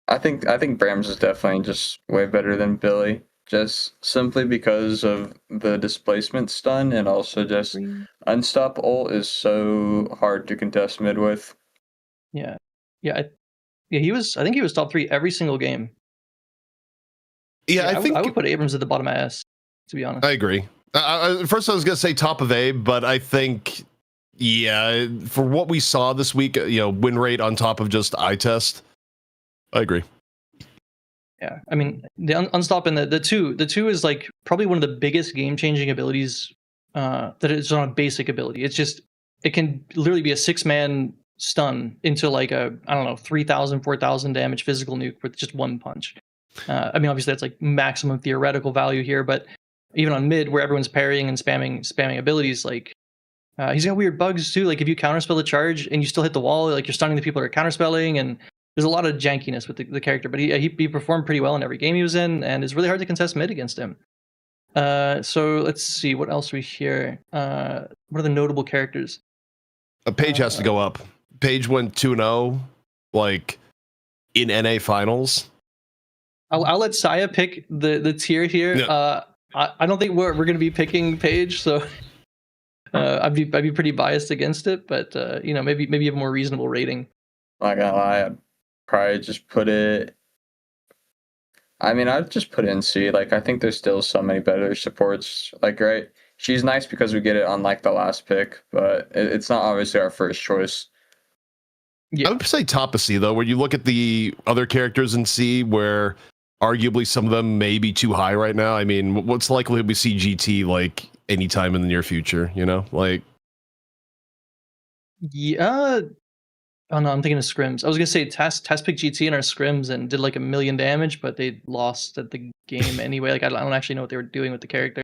I think Brams is definitely just way better than Billy, just simply because of the displacement stun, and also just unstop ult is so hard to contest mid with. Yeah. I think he was top 3 every single game. Yeah, I would put Abrams at the bottom of S, to be honest. I agree. First, I was going to say top of A, but I think, for what we saw this week, win rate on top of just eye test, I agree. Yeah, I mean, the unstop and the two is like probably one of the biggest game changing abilities that is on a basic ability. It's just it can literally be a 6-man stun into like a 3,000 4,000 damage physical nuke with just one punch. I mean, obviously that's like maximum theoretical value here, but even on mid where everyone's parrying and spamming abilities, like he's got weird bugs too. Like if you counterspell the charge and you still hit the wall, like you're stunning the people that are counterspelling, and there's a lot of jankiness with the character. But he performed pretty well in every game he was in, and it's really hard to contest mid against him. So let's see what else we hear. What are the notable characters? Paige has to go up. Paige went 2-0, like in NA finals. I'll let Saiah pick the tier here. Yeah. I don't think we're going to be picking Paige, so I'd be pretty biased against it, but maybe you have a more reasonable rating. Not gonna lie, I'd probably just put it. I mean, I'd just put it in C. Like, I think there's still so many better supports. Like, right, she's nice because we get it on like the last pick, but it's not obviously our first choice. Yeah. I would say top of C though, where you look at the other characters in C, where arguably some of them may be too high right now. I mean, what's the likelihood we see GT like anytime in the near future? You know, like. Yeah. Oh no, I'm thinking of scrims. I was gonna say Test picked GT in our scrims and did like 1 million damage, but they lost at the game anyway. Like I don't actually know what they were doing with the character.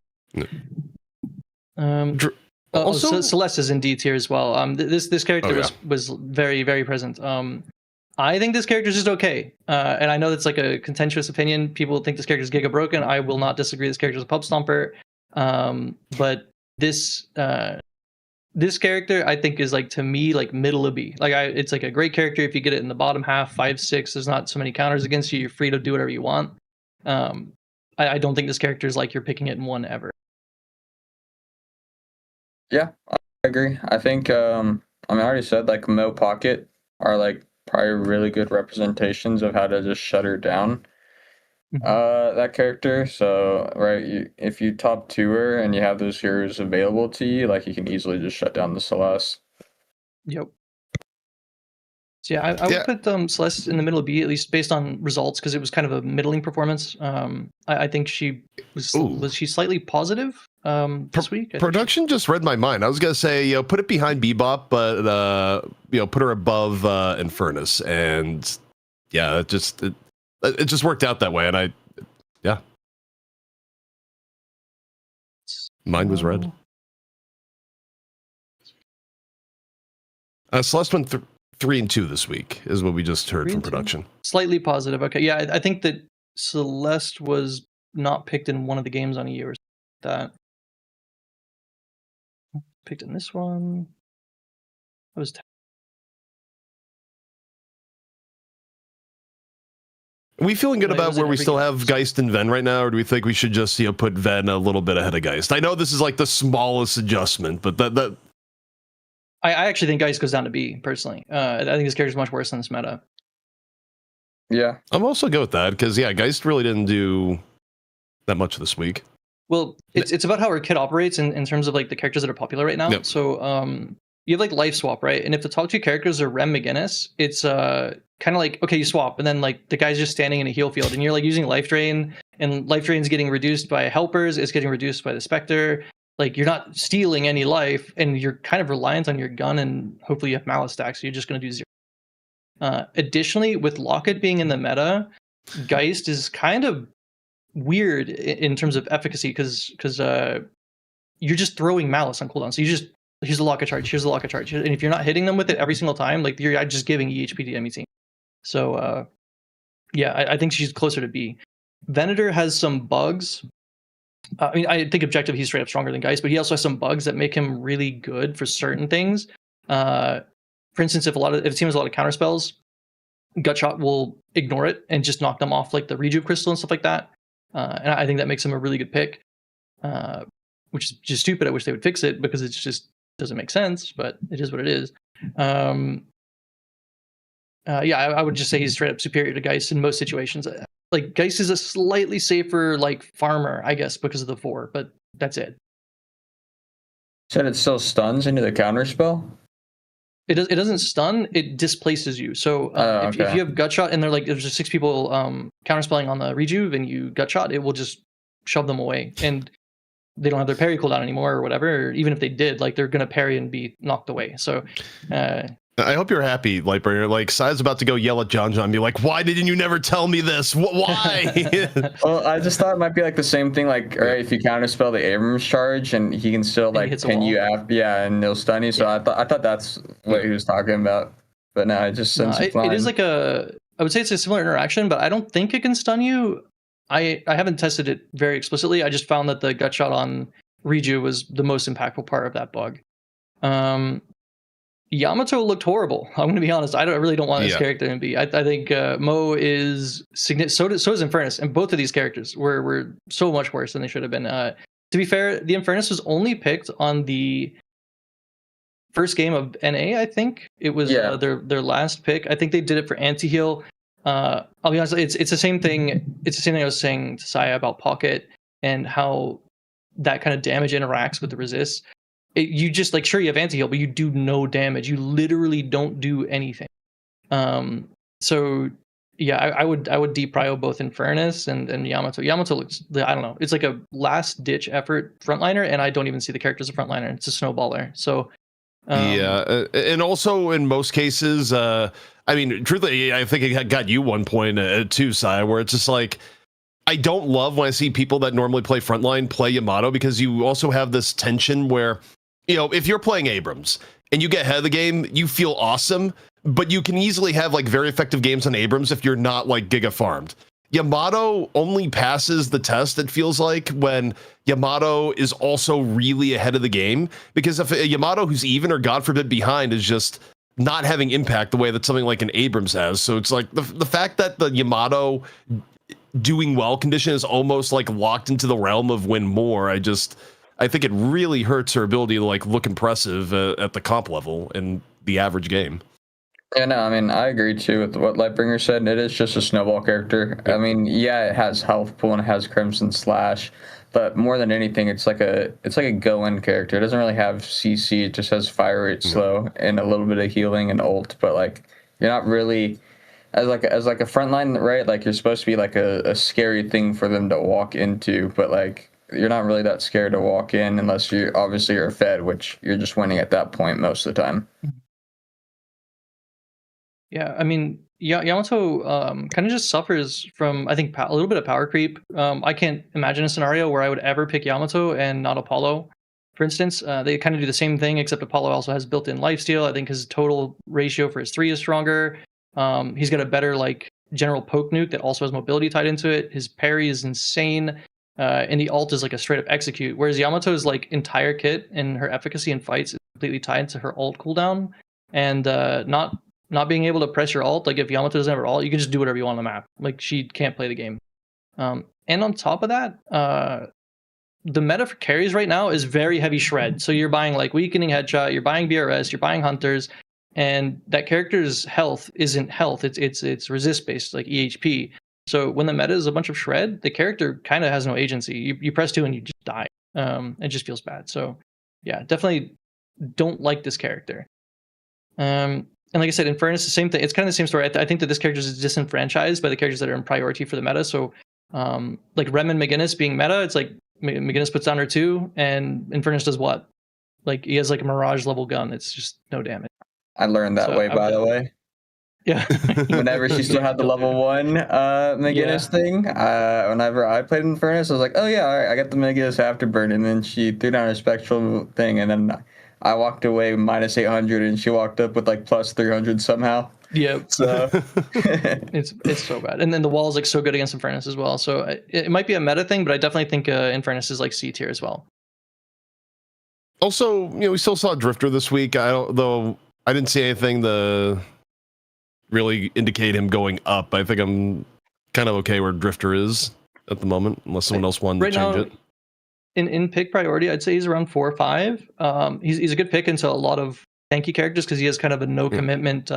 Also, Celeste is in D tier as well. This character was very, very present. I think this character is just okay. And I know that's like a contentious opinion. People think this character is giga broken. I will not disagree. This character is a pub stomper. But this character I think is like, to me, like middle of B. Like it's like a great character if you get it in the bottom half, 5, 6. There's not so many counters against you. You're free to do whatever you want. I don't think this character is like you're picking it in 1 ever. Yeah, I agree. I think I already said like Mo Pocket are like probably really good representations of how to just shut her down. That character. So right, if you top 2 her and you have those heroes available to you, like you can easily just shut down the Celeste. Yep. So yeah, I would put Celeste in the middle of B, at least based on results, because it was kind of a middling performance. I think she was she slightly positive this week. Production just read my mind. I was gonna say, put it behind Bebop, but put her above Infernus, and yeah, it just worked out that way, and mine was red. Celeste went 3 and 2 this week, is what we just heard from production. Slightly positive. Okay, yeah, I think that Celeste was not picked in one of the games on EU or that. Picked in this one. That was. Are we feeling good about where we still have Geist and Ven right now, or do we think we should just put Ven a little bit ahead of Geist? I know this is like the smallest adjustment, but that. I actually think Geist goes down to B, personally. I think this character is much worse than this meta. Yeah. I'm also good with that, because, Geist really didn't do that much this week. Well, it's about how our kit operates in terms of, like, the characters that are popular right now. Yep. So, you have, like, Life Swap, right? And if the top 2 characters are Rem McGinnis, it's kind of like, okay, you swap, and then, like, the guy's just standing in a heal field, and you're, like, using Life Drain, and Life Drain's getting reduced by Helpers, it's getting reduced by the Spectre. Like, you're not stealing any life, and you're kind of reliant on your gun, and hopefully you have Malice stack, so you're just going to do 0. Additionally, with Locket being in the meta, Geist is kind of weird in terms of efficacy, because you're just throwing Malice on cooldown. So you just, here's the Locket charge, here's the Locket charge, and if you're not hitting them with it every single time, like, you're just giving EHP to enemy team. So, I think she's closer to B. Venator has some bugs. I mean, I think objective he's straight up stronger than Geist, but he also has some bugs that make him really good for certain things. For instance, if a team has a lot of counter spells, Gutshot will ignore it and just knock them off, like the Rejuve Crystal and stuff like that. And I think that makes him a really good pick, which is just stupid. I wish they would fix it, because it just doesn't make sense, but it is what it is. I would just say he's straight up superior to Geist in most situations. Like, Geist is a slightly safer, like, farmer, I guess, because of the 4, but that's it. Said it still stuns into the counterspell? It doesn't stun, it displaces you. So if you have Gutshot and there's just 6 people counterspelling on the Rejuve and you Gutshot, it will just shove them away. And they don't have their parry cooldown anymore or whatever. Or even if they did, like, they're going to parry and be knocked away. So I hope you're happy, Lightbringer. Like, Sai's about to go yell at John and be like, why didn't you never tell me this? Why? Well, I just thought it might be like the same thing, like, all right, if you counterspell the Abrams charge and he can still, like, pin you after, and they'll stun you. So I thought that's what he was talking about. But no, it just sends you flying. It is like I would say it's a similar interaction, but I don't think it can stun you. I haven't tested it very explicitly. I just found that the Gutshot on Reju was the most impactful part of that bug. Yamato looked horrible. I'm going to be honest. I really don't want this character to be. I think Mo is significant. So is Infernus, and both of these characters were so much worse than they should have been. To be fair, the Infernus was only picked on the first game of NA, I think it was their last pick. I think they did it for anti-heal. I'll be honest, it's the same thing. It's the same thing I was saying to Saiah about Pocket and how that kind of damage interacts with the resist. You just like, sure, you have anti-heal, but you do no damage. You literally don't do anything. So yeah, I would deep-prio both Infernus and Yamato. Yamato looks, I don't know, it's like a last-ditch effort frontliner, and I don't even see the character as a frontliner. It's a snowballer. So and also in most cases, I mean, truthfully, I think it got you one point too, Saiah, where it's just like, I don't love when I see people that normally play frontline play Yamato, because you also have this tension where, if you're playing Abrams and you get ahead of the game, you feel awesome, but you can easily have like very effective games on Abrams if you're not like giga farmed. Yamato only passes the test, it feels like, when Yamato is also really ahead of the game, because if a Yamato who's even or God forbid behind is just not having impact the way that something like an Abrams has. So it's like the fact that the Yamato doing well condition is almost like locked into the realm of win more. I think it really hurts her ability to like look impressive at the comp level in the average game. Yeah, no, I mean, I agree too with what Lightbringer said. It is just a snowball character. I mean, yeah, it has health pool and it has Crimson Slash, but more than anything, it's like a go-in character. It doesn't really have CC. It just has fire rate slow and a little bit of healing and ult. But like, you're not really as like a frontline, right? Like, you're supposed to be like a scary thing for them to walk into, but like, you're not really that scared to walk in unless you're fed, which you're just winning at that point most of the time. Yeah, I mean, Yamato kind of just suffers from, I think, a little bit of power creep. I can't imagine a scenario where I would ever pick Yamato and not Apollo. For instance, they kind of do the same thing, except Apollo also has built-in lifesteal. I think his total ratio for his 3 is stronger. He's got a better like general poke nuke that also has mobility tied into it. His parry is insane, and the ult is like a straight-up execute. Whereas Yamato's like entire kit and her efficacy in fights is completely tied to her ult cooldown, and not being able to press your ult. Like if Yamato doesn't have her ult, you can just do whatever you want on the map. Like she can't play the game. And on top of that, the meta for carries right now is very heavy shred. So you're buying like weakening headshot, you're buying BRS, you're buying hunters, and that character's health isn't health. It's resist based, like EHP. So when the meta is a bunch of shred, the character kind of has no agency. You press 2 and you just die. It just feels bad. So yeah, definitely don't like this character. And like I said, Infernus, the same thing. It's kind of the same story. I think that this character is disenfranchised by the characters that are in priority for the meta. So, like Rem and McGinnis being meta, it's like McGinnis puts down her 2, and Infernus does what? Like he has like a Mirage level gun. It's just no damage. I learned that way, by the way. Yeah. Whenever she still had the level 1 McGinnis thing, whenever I played Infernus, I was like, oh yeah, all right, I got the McGinnis afterburn, and then she threw down her spectral thing, and then I walked away minus 800, and she walked up with like plus 300 somehow. Yep. So it's so bad. And then the wall is like so good against Infernus as well. So it might be a meta thing, but I definitely think Infernus is like C tier as well. Also, we still saw Drifter this week. Though I didn't see anything to really indicate him going up. I think I'm kind of okay where Drifter is at the moment, unless someone else wanted to change it. In pick priority, I'd say he's around 4 or 5. He's a good pick into a lot of tanky characters because he has kind of a no commitment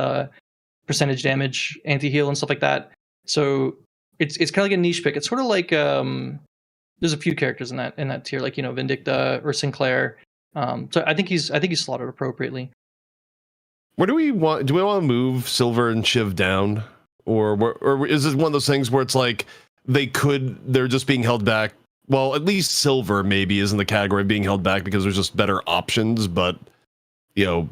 percentage damage, anti-heal, and stuff like that. So it's kind of like a niche pick. It's sort of like there's a few characters in that tier, like Vindicta or Sinclair. So I think he's slotted appropriately. Where do we want to move Silver and Shiv down, or is this one of those things where it's like they're just being held back? Well, at least Silver maybe is in the category of being held back because there's just better options, but I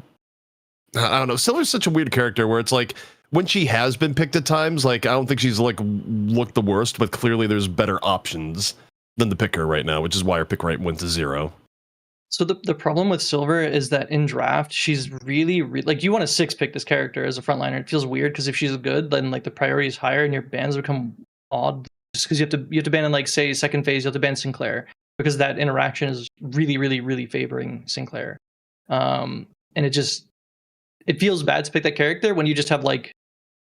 don't know. Silver's such a weird character where it's like when she has been picked at times, like I don't think she's like looked the worst, but clearly there's better options than to pick her right now, which is why her pick rate went to 0. So the problem with Silver is that in draft, she's really like you want to 6-pick this character as a frontliner. It feels weird because if she's good, then like the priority is higher and your bans become odd. Just because you have to ban in like say second phase, you have to ban Sinclair because that interaction is really, really, really favoring Sinclair. And it feels bad to pick that character when you just have like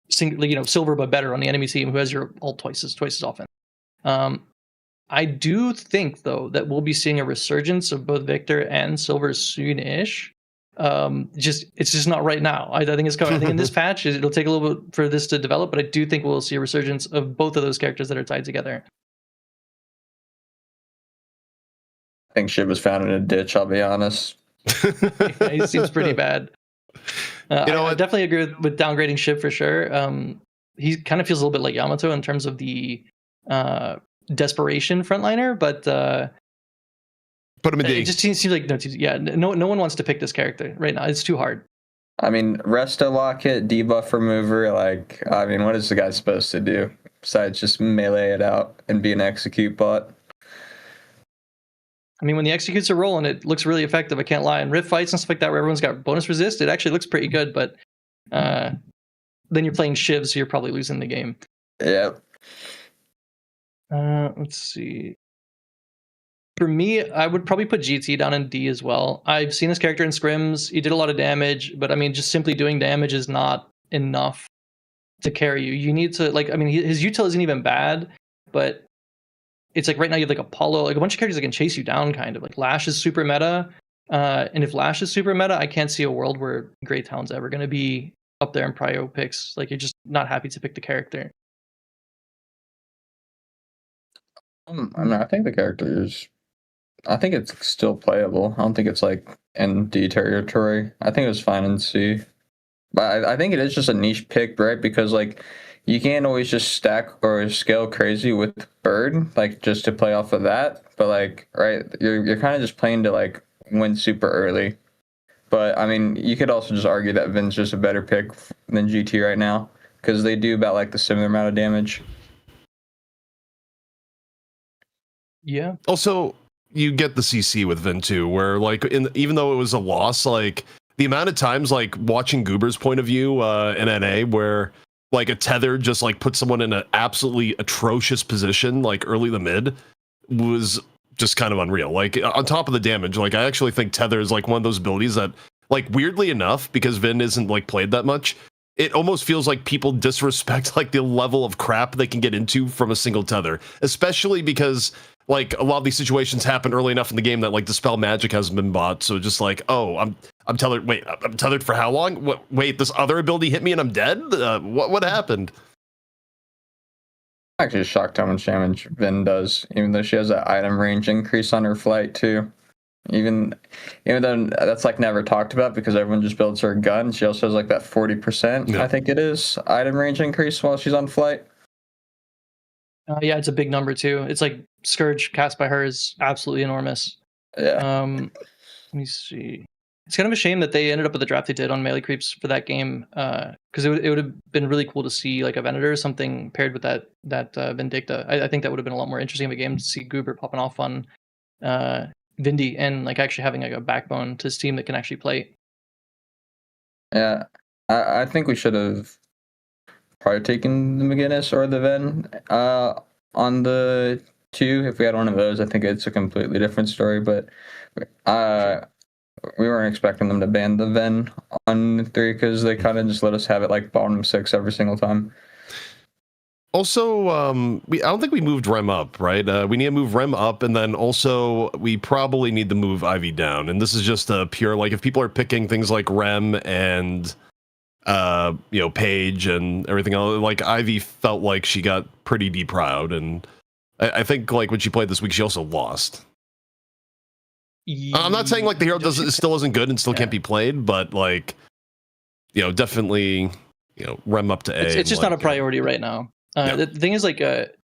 Silver but better on the enemy team who has your ult twice as often. I do think though that we'll be seeing a resurgence of both Victor and Silver soon-ish. It's just not right now. I think it's coming. I think in this patch it'll take a little bit for this to develop, but I do think we'll see a resurgence of both of those characters that are tied together. I think Shiv was found in a ditch, I'll be honest. Yeah, he seems pretty bad. I what? definitely agree with downgrading Shiv for sure. He kind of feels a little bit like Yamato in terms of the desperation frontliner, but Put him in D. it just seems like no one wants to pick this character right now. It's too hard. I mean, Resto Locket, debuff remover, like, I mean, what is the guy supposed to do besides just melee it out and be an execute bot? I mean, when the executes are rolling, it looks really effective. I can't lie. And rift fights and stuff like that, where everyone's got bonus resist, it actually looks pretty good. But then you're playing Shiv, so you're probably losing the game. Yeah. Let's see. For me, I would probably put GT down in D as well. I've seen this character in scrims. He did a lot of damage, but I mean, just simply doing damage is not enough to carry you. You need to, like, I mean, his util isn't even bad, but it's like right now you have like Apollo, like a bunch of characters that can chase you down, kind of. Like Lash is super meta. And if Lash is super meta, I can't see a world where Greytown's ever going to be up there in prio picks. Like, you're just not happy to pick the character. I mean, I think the character is, I think it's still playable. I don't think it's like in D territory. I think it was fine in C. But I think it is just a niche pick, right? Because like you can't always just stack or scale crazy with Bird, like just to play off of that. But like, right, you're kind of just playing to like win super early. But I mean, you could also just argue that Vin's just a better pick than GT right now because they do about like the similar amount of damage. Yeah. Also, you get the CC with Vin too, where like even though it was a loss, like the amount of times like watching Goober's point of view in NA where like a tether just like put someone in an absolutely atrocious position like early to mid was just kind of unreal. Like on top of the damage, like I actually think tether is like one of those abilities that like weirdly enough, because Vin isn't like played that much, it almost feels like people disrespect like the level of crap they can get into from a single tether, especially because like a lot of these situations happen early enough in the game that like dispel magic hasn't been bought. So just like, oh, I'm tethered. Wait, I'm tethered for how long? What? Wait, this other ability hit me and I'm dead. What happened? I'm actually shocked how much damage Vin does, even though she has that item range increase on her flight too. Even though that's like never talked about because everyone just builds her gun. She also has like that 40%, Yeah. I think it is, item range increase while she's on flight. Yeah, it's a big number too. It's like Scourge cast by her is absolutely enormous. Yeah. Let me see. It's kind of a shame that they ended up with the draft they did on melee creeps for that game, because it would have been really cool to see like a Venator or something paired with that Vindicta. I think that would have been a lot more interesting of a game to see Goober popping off on Vindy and like actually having like a backbone to his team that can actually play. Yeah. I think we should have probably taken the McGinnis or the Ven on the 2. If we had one of those, I think it's a completely different story. But we weren't expecting them to ban the Ven on 3 because they kind of just let us have it like bottom 6 every single time. Also, I don't think we moved Rem up, right? We need to move Rem up, and then also we probably need to move Ivy down. And this is just a pure, like, if people are picking things like Rem and Paige and everything else, like Ivy felt like she got pretty deproud, and I think like when she played this week, she also lost. I'm not saying like the hero still isn't good and still can't be played, but like, definitely, Rem up to A. It's just like, not a priority right now. The thing is, like,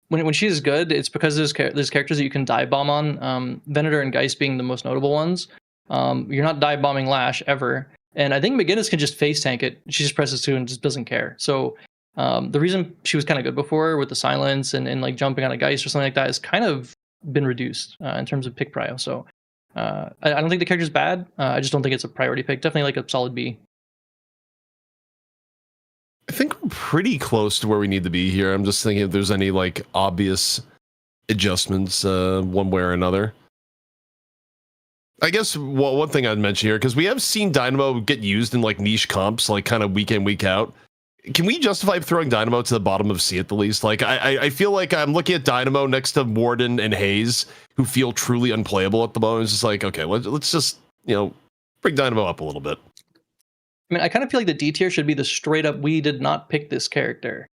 when she is good, it's because there's characters that you can dive bomb on. Venator and Geist being the most notable ones. You're not dive bombing Lash ever, and I think McGinnis can just face tank it. She just presses 2 and just doesn't care. So the reason she was kind of good before with the silence and like jumping on a Geist or something like that is kind of been reduced in terms of pick prio. So I don't think the character's bad. I just don't think it's a priority pick. Definitely like a solid B. I think we're pretty close to where we need to be here. I'm just thinking if there's any like obvious adjustments one way or another. I guess one thing I'd mention here, because we have seen Dynamo get used in like niche comps, like kind of week in, week out. Can we justify throwing Dynamo to the bottom of C at the least? Like I feel like I'm looking at Dynamo next to Warden and Hayes, who feel truly unplayable at the moment. It's just like, okay, let's just, bring Dynamo up a little bit. I mean, I kind of feel like the D tier should be the straight up we did not pick this character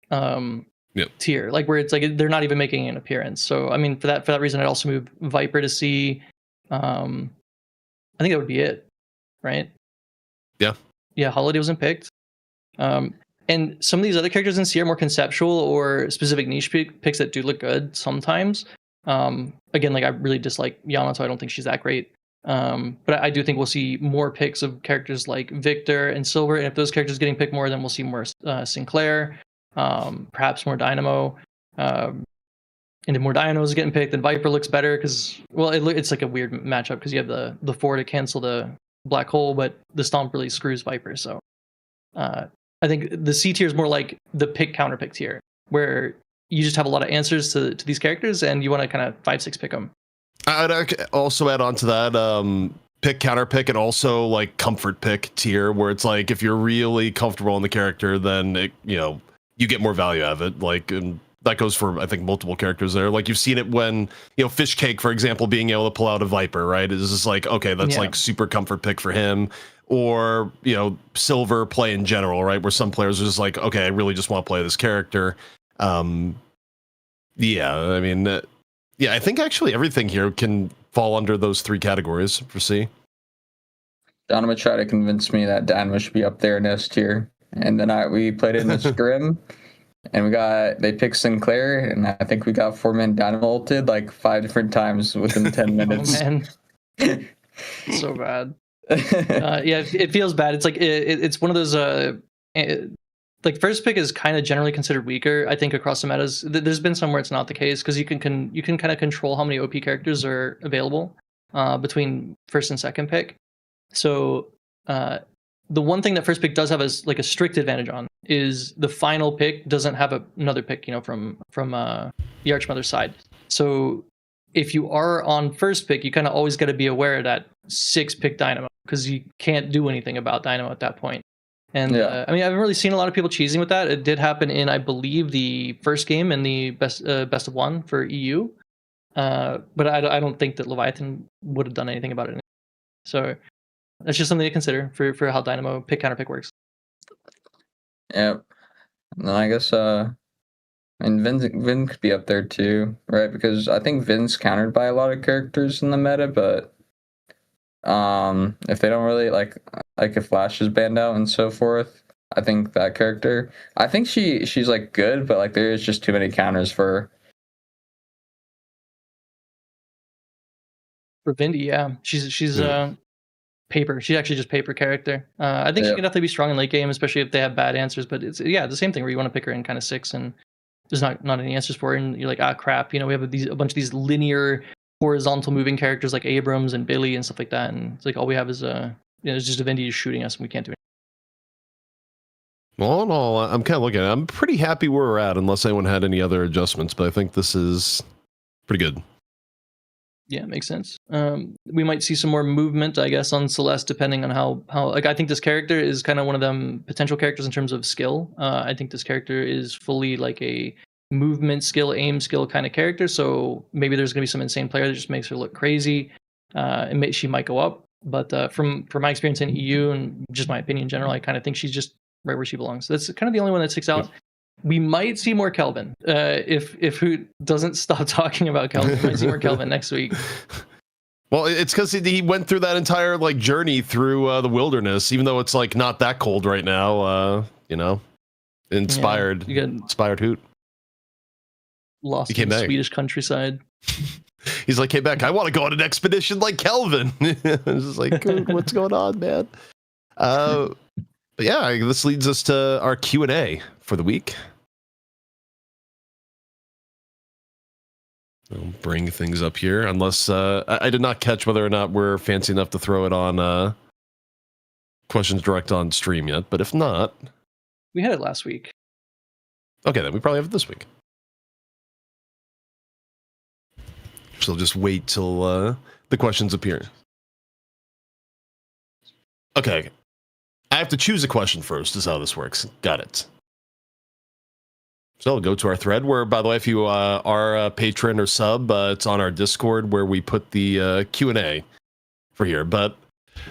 tier, like where it's like they're not even making an appearance. So I mean, for that reason, I'd also move Viper to C. I think that would be it, right? Yeah, Holiday wasn't picked. And some of these other characters in C are more conceptual or specific niche picks that do look good sometimes. Again, like I really dislike Yamato. I don't think she's that great. But I do think we'll see more picks of characters like Victor and Silver. And if those characters are getting picked more, then we'll see more Sinclair, perhaps more Dynamo. And if more Dynamo is getting picked, then Viper looks better because, well, it's like a weird matchup because you have the 4 to cancel the Black Hole, but the Stomp really screws Viper. So I think the C tier is more like the pick counter pick tier, where you just have a lot of answers to these characters and you want to kind of 5-6 pick them. I'd also add on to that pick counter pick and also like comfort pick tier, where it's like if you're really comfortable in the character, then you get more value out of it. Like, and that goes for I think multiple characters there. Like you've seen it when Fish Cake, for example, being able to pull out a Viper, right? It's just like, okay, that's like super comfort pick for him. Or Silver play in general, right? Where some players are just like, okay, I really just want to play this character. I mean, I think actually everything here can fall under those 3 categories for C. Dynamo tried to convince me that Dynamo should be up there in S tier, and then we played it in a scrim, and they picked Sinclair, and I think we got 4-man Dynamo ulted like 5 different times within 10 minutes. Oh, man. So bad. It feels bad. It's like it's one of those like first pick is kind of generally considered weaker. I think across the metas, there's been some where it's not the case because you can kind of control how many OP characters are available between first and second pick. So the one thing that first pick does have is like a strict advantage on is the final pick doesn't have another pick from the Archmother's side. So if you are on first pick, you kind of always got to be aware that 6 pick Dynamo because you can't do anything about Dynamo at that point. And I mean, I haven't really seen a lot of people cheesing with that. It did happen in, I believe, the first game in the best of 1 for EU. But I don't think that Leviathan would have done anything about it. So that's just something to consider for how Dynamo pick counter pick works. Yep. And I guess and Vin could be up there too, right? Because I think Vin's countered by a lot of characters in the meta, but if they don't really like if Flash is banned out and so forth, I think that character, I think she's like good, but like there's just too many counters for her. For Vindy, yeah, she's paper. She's actually just paper character. I think she can definitely be strong in late game, especially if they have bad answers. But it's the same thing where you want to pick her in kind of 6 and there's not any answers for her, and you're like, crap. We have a bunch of these linear horizontal moving characters like Abrams and Billy and stuff like that, and it's like all we have is it's just a Vindy shooting us and we can't do anything. Well, in all, I'm kind of looking at it. I'm pretty happy where we're at, unless anyone had any other adjustments, but I think this is pretty good. Yeah, makes sense. We might see some more movement, I guess, on Celeste, depending on how like I think this character is kind of one of them potential characters in terms of skill. I think this character is fully like a movement skill, aim skill kind of character. So maybe there's going to be some insane player that just makes her look crazy, and she might go up. But from my experience in EU and just my opinion in general, I kind of think she's just right where she belongs. So that's kind of the only one that sticks out. Yeah. We might see more Kelvin if who doesn't stop talking about Kelvin. We might see more Kelvin next week. Well, it's because he went through that entire like journey through the wilderness, even though it's like not that cold right now. Inspired hoot. Lost in the Swedish countryside. He's like, hey, Beck, I want to go on an expedition like Kelvin. It's just like, what's going on, man? But yeah, this leads us to our Q&A for the week. I'll bring things up here, unless I did not catch whether or not we're fancy enough to throw it on questions direct on stream yet. But if not, we had it last week. Okay, then we probably have it this week. So just wait till the questions appear. Okay. I have to choose a question first, is how this works. Got it. So I'll go to our thread where, by the way, if you are a patron or sub, it's on our Discord where we put the Q&A for here. But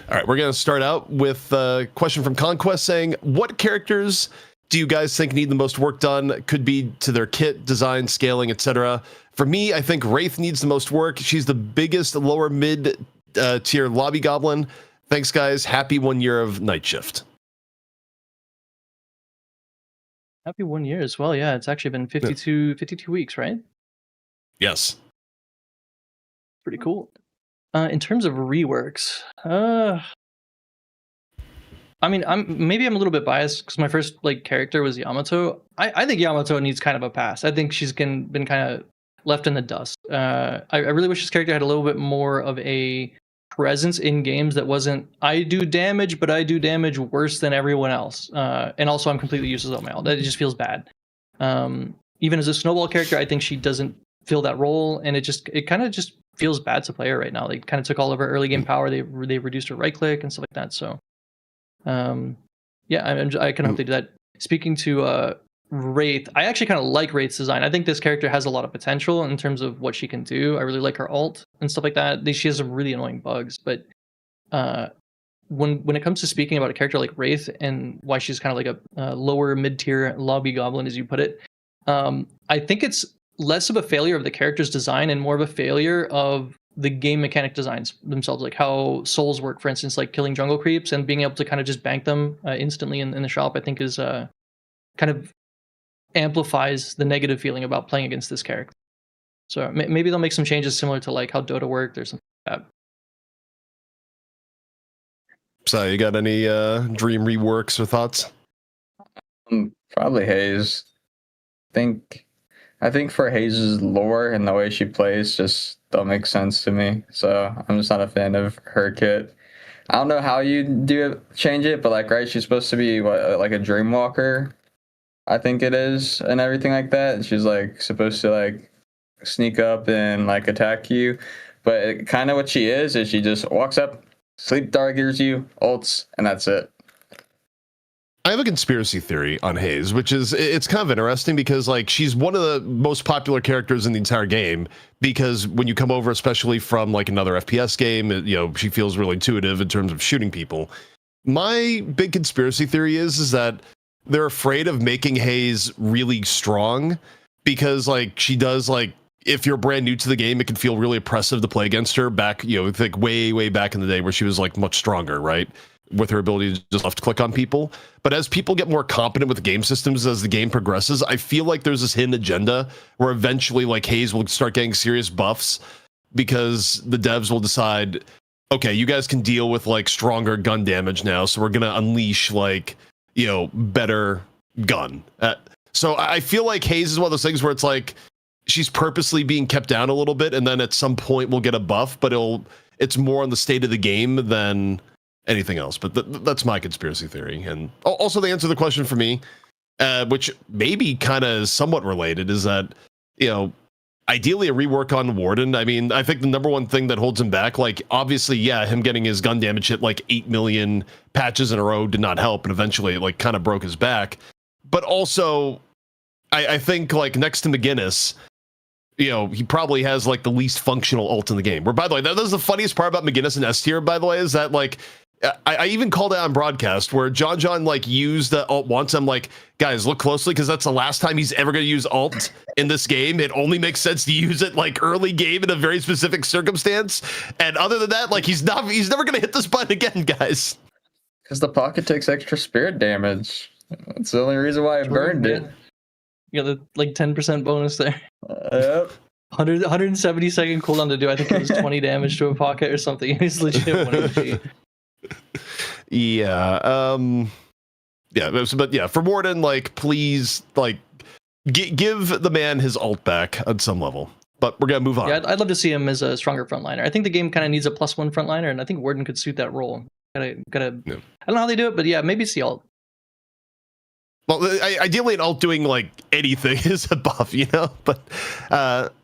All right, we're going to start out with a question from Conquest saying, what characters do you guys think need the most work done? Could be to their kit, design, scaling, etc. For me, I think Wraith needs the most work. She's the biggest lower mid tier lobby goblin. Thanks, guys. Happy 1 year of Night Shift. Happy 1 year as well. Yeah, it's actually been 52 weeks, right? Yes. Pretty cool. In terms of reworks, I mean, I'm a little bit biased because my first character was Yamato. I think Yamato needs kind of a pass. I think she's been kind of left in the dust. I really wish this character had a little bit more of a presence in games that wasn't, I do damage, but I do damage worse than everyone else. And also I'm completely useless on my ult. That just feels bad. Even as a snowball character, I think she doesn't fill that role, and it kind of just feels bad to play her right now. They kind of took all of her early game power. They reduced her right click and stuff like that. So, yeah, I can update that. Speaking to Wraith, I actually kind of like Wraith's design. I think this character has a lot of potential in terms of what she can do. I really like her ult and stuff like that. She has some really annoying bugs, but when it comes to speaking about a character like Wraith and why she's kind of like a lower mid-tier lobby goblin, as you put it, I think it's less of a failure of the character's design and more of a failure of the game mechanic designs themselves, like how souls work, for instance, like killing jungle creeps and being able to kind of just bank them instantly in the shop. I think is kind of amplifies the negative feeling about playing against this character. So maybe they'll make some changes similar to like how Dota worked or something like that. So you got any dream reworks or thoughts? Probably Hayes. I think for Hayes' lore and the way she plays just don't make sense to me. So I'm just not a fan of her kit. I don't know how you change it, but right, she's supposed to be like a Dreamwalker, I think it is, and everything like that. She's supposed to sneak up and attack you, but kind of what she is she just walks up, sleep daggers you, ults, and that's it. I have a conspiracy theory on Hayes, which is it's kind of interesting because she's one of the most popular characters in the entire game, because when you come over, especially from another FPS game, she feels really intuitive in terms of shooting people. My big conspiracy theory is that they're afraid of making Hayes really strong because she does if you're brand new to the game, it can feel really oppressive to play against her back, way back in the day where she was much stronger, right? With her ability to just left click on people. But as people get more competent with game systems as the game progresses, I feel like there's this hidden agenda where eventually Hayes will start getting serious buffs because the devs will decide, okay, you guys can deal with stronger gun damage now, so we're gonna unleash better gun. So I feel like Hayes is one of those things where it's she's purposely being kept down a little bit, and then at some point we'll get a buff, but it's more on the state of the game than anything else. But that's my conspiracy theory. And also the answer to the question for me, which maybe kind of somewhat related, is that ideally a rework on Warden. I mean, I think the number one thing that holds him back, obviously, yeah, him getting his gun damage hit 8 million patches in a row did not help, and eventually it kind of broke his back. But also I think next to McGinnis, he probably has the least functional ult in the game. Where, by the way, that is the funniest part about McGinnis and S tier, by the way, is that I even called it on broadcast where John used the ult once. I'm guys, look closely, because that's the last time he's ever going to use ult in this game. It only makes sense to use it early game in a very specific circumstance. And other than that, he's never going to hit this button again, guys. Because the pocket takes extra spirit damage. That's the only reason why I burned it. You got the 10% bonus there. Yep. 170 second cooldown to do. I think it was 20 damage to a pocket or something. He's legit 1 HP. Yeah. But yeah, for Warden, please, give the man his ult back on some level. But we're gonna move on. Yeah, I'd love to see him as a stronger frontliner. I think the game kind of needs a +1 frontliner, and I think Warden could suit that role. Gotta. Yeah. I don't know how they do it, but yeah, maybe it's the ult. Well, ideally, an ult doing anything is a buff, But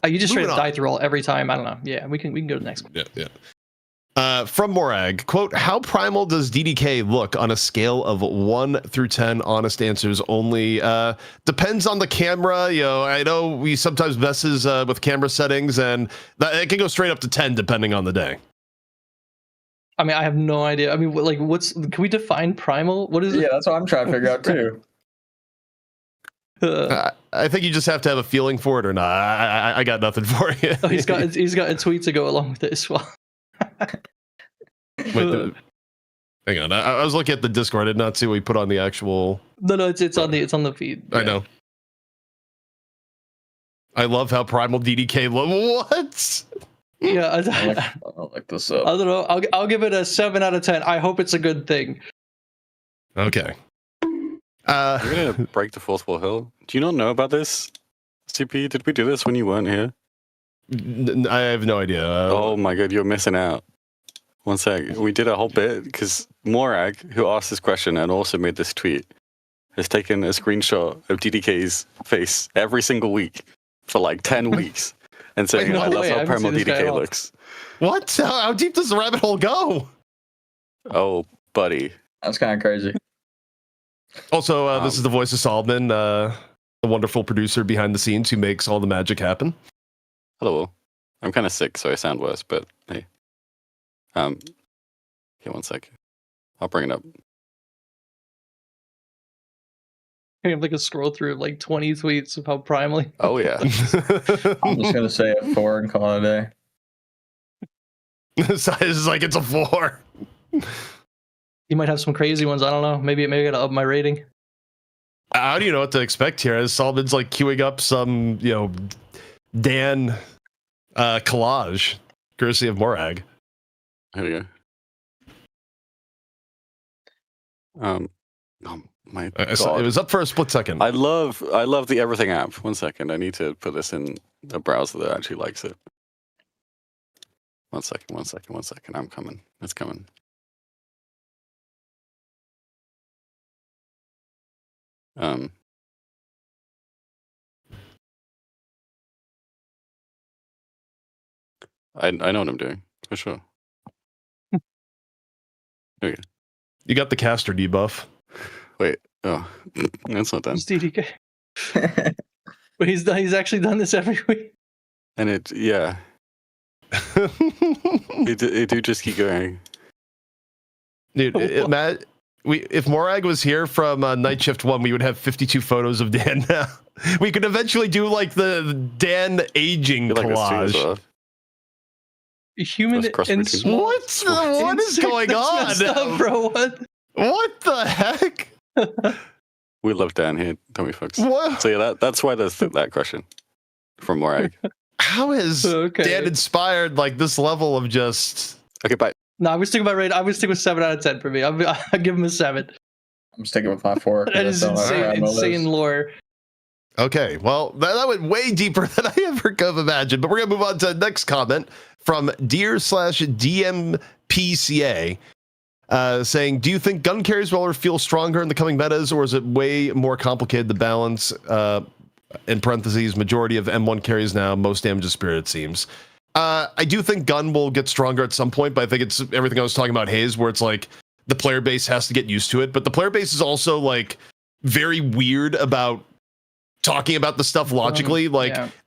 you just straight up die through ult every time. I don't know. Yeah, we can go to the next one. Yeah. From Morag, quote, how primal does DDK look on a scale of 1 through 10? Honest answers only. Depends on the camera. I know we sometimes messes with camera settings, and it can go straight up to 10 depending on the day. I mean, I have no idea. I mean, like, can we define primal? What is it? Yeah, that's what I'm trying to figure out too. I think you just have to have a feeling for it or not. I got nothing for you. Oh, he's got a tweet to go along with it as well. Wait, hang on. I was looking at the Discord. I did not see what we put on the actual. No, it's on the feed. I know. I love how Primal DDK. What? Yeah, I'll look this up. I don't know. I'll give it a 7 out of 10. I hope it's a good thing. Okay. We're gonna break the fourth wall hill. Do you not know about this? CP, did we do this when you weren't here? I have no idea. Oh my god, you're missing out. One sec. We did a whole bit because Morag, who asked this question and also made this tweet, has taken a screenshot of DDK's face every single week for like 10 weeks and saying, no I love way, I how haven't Primal seen this guy at DDK all. looks. What? How deep does the rabbit hole go? Oh, buddy. That's kind of crazy. Also, this is the voice of Solomon, the wonderful producer behind the scenes who makes all the magic happen. Hello. I'm kind of sick, so I sound worse, but hey. Okay, one sec. I'll bring it up. I have like a scroll through like 20 tweets of how primally. Oh, yeah. I'm just gonna say a 4 and call it a day. Size is like, it's a 4. You might have some crazy ones. I don't know. Maybe I gotta up my rating. How do you know what to expect here? As Solomon's like queuing up some, Dan collage, courtesy of Morag. Here we go. Oh my God. It was up for a split second. I love the Everything app. One second. I need to put this in a browser that actually likes it. One second. I'm coming. It's coming. I know what I'm doing for sure. There we go. You got the caster debuff. Wait, oh, that's not done. It's DDK. But he's actually done this every week. And it do just keep going. Dude, Matt, if Morag was here from Night Shift 1, we would have 52 photos of Dan now. We could eventually do like the Dan aging I feel like this too as collage. well. Human That's cross and routine. small. What is going That's messed on? up, bro. What the heck? We love Dan here, don't we, folks? What? So yeah, that's why there's that question from Morag. How is Dan inspired like this level of just? Okay, bye. No, I was sticking with my rate. I would stick with 7 out of 10 for me. I'll give him a 7. I'm sticking with my 4. That is insane lore. Okay, well, that went way deeper than I ever could have imagined. But we're gonna move on to the next comment from Deer/DMPCA, saying, "Do you think gun carries will ever feel stronger in the coming metas, or is it way more complicated to balance?" In parentheses, majority of M1 carries now, most damage is spirit, it seems. I do think gun will get stronger at some point, but I think it's everything I was talking about Haze, where it's like the player base has to get used to it. But the player base is also like very weird about talking about the stuff logically.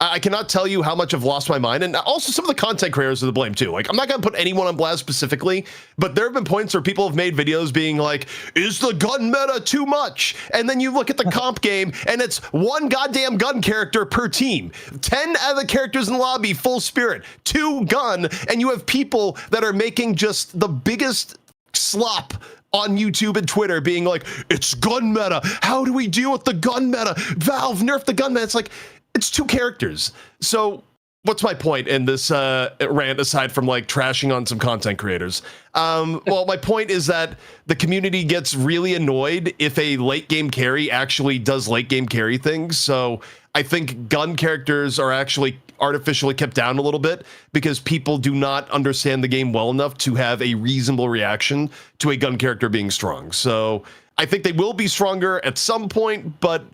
I cannot tell you how much I've lost my mind, and also some of the content creators are to blame too. Like, I'm not gonna put anyone on blast specifically, but there have been points where people have made videos being like, is the gun meta too much? And then you look at the comp game and it's one goddamn gun character per team, 10 out of the characters in the lobby full spirit, 2 gun, and you have people that are making just the biggest slop on YouTube and Twitter being like, it's gun meta. How do we deal with the gun meta? Valve nerf the gun meta. It's like, it's 2 characters. So what's my point in this rant aside from like trashing on some content creators? Well, my point is that the community gets really annoyed if a late game carry actually does late game carry things. So I think gun characters are actually artificially kept down a little bit because people do not understand the game well enough to have a reasonable reaction to a gun character being strong. So I think they will be stronger at some point, but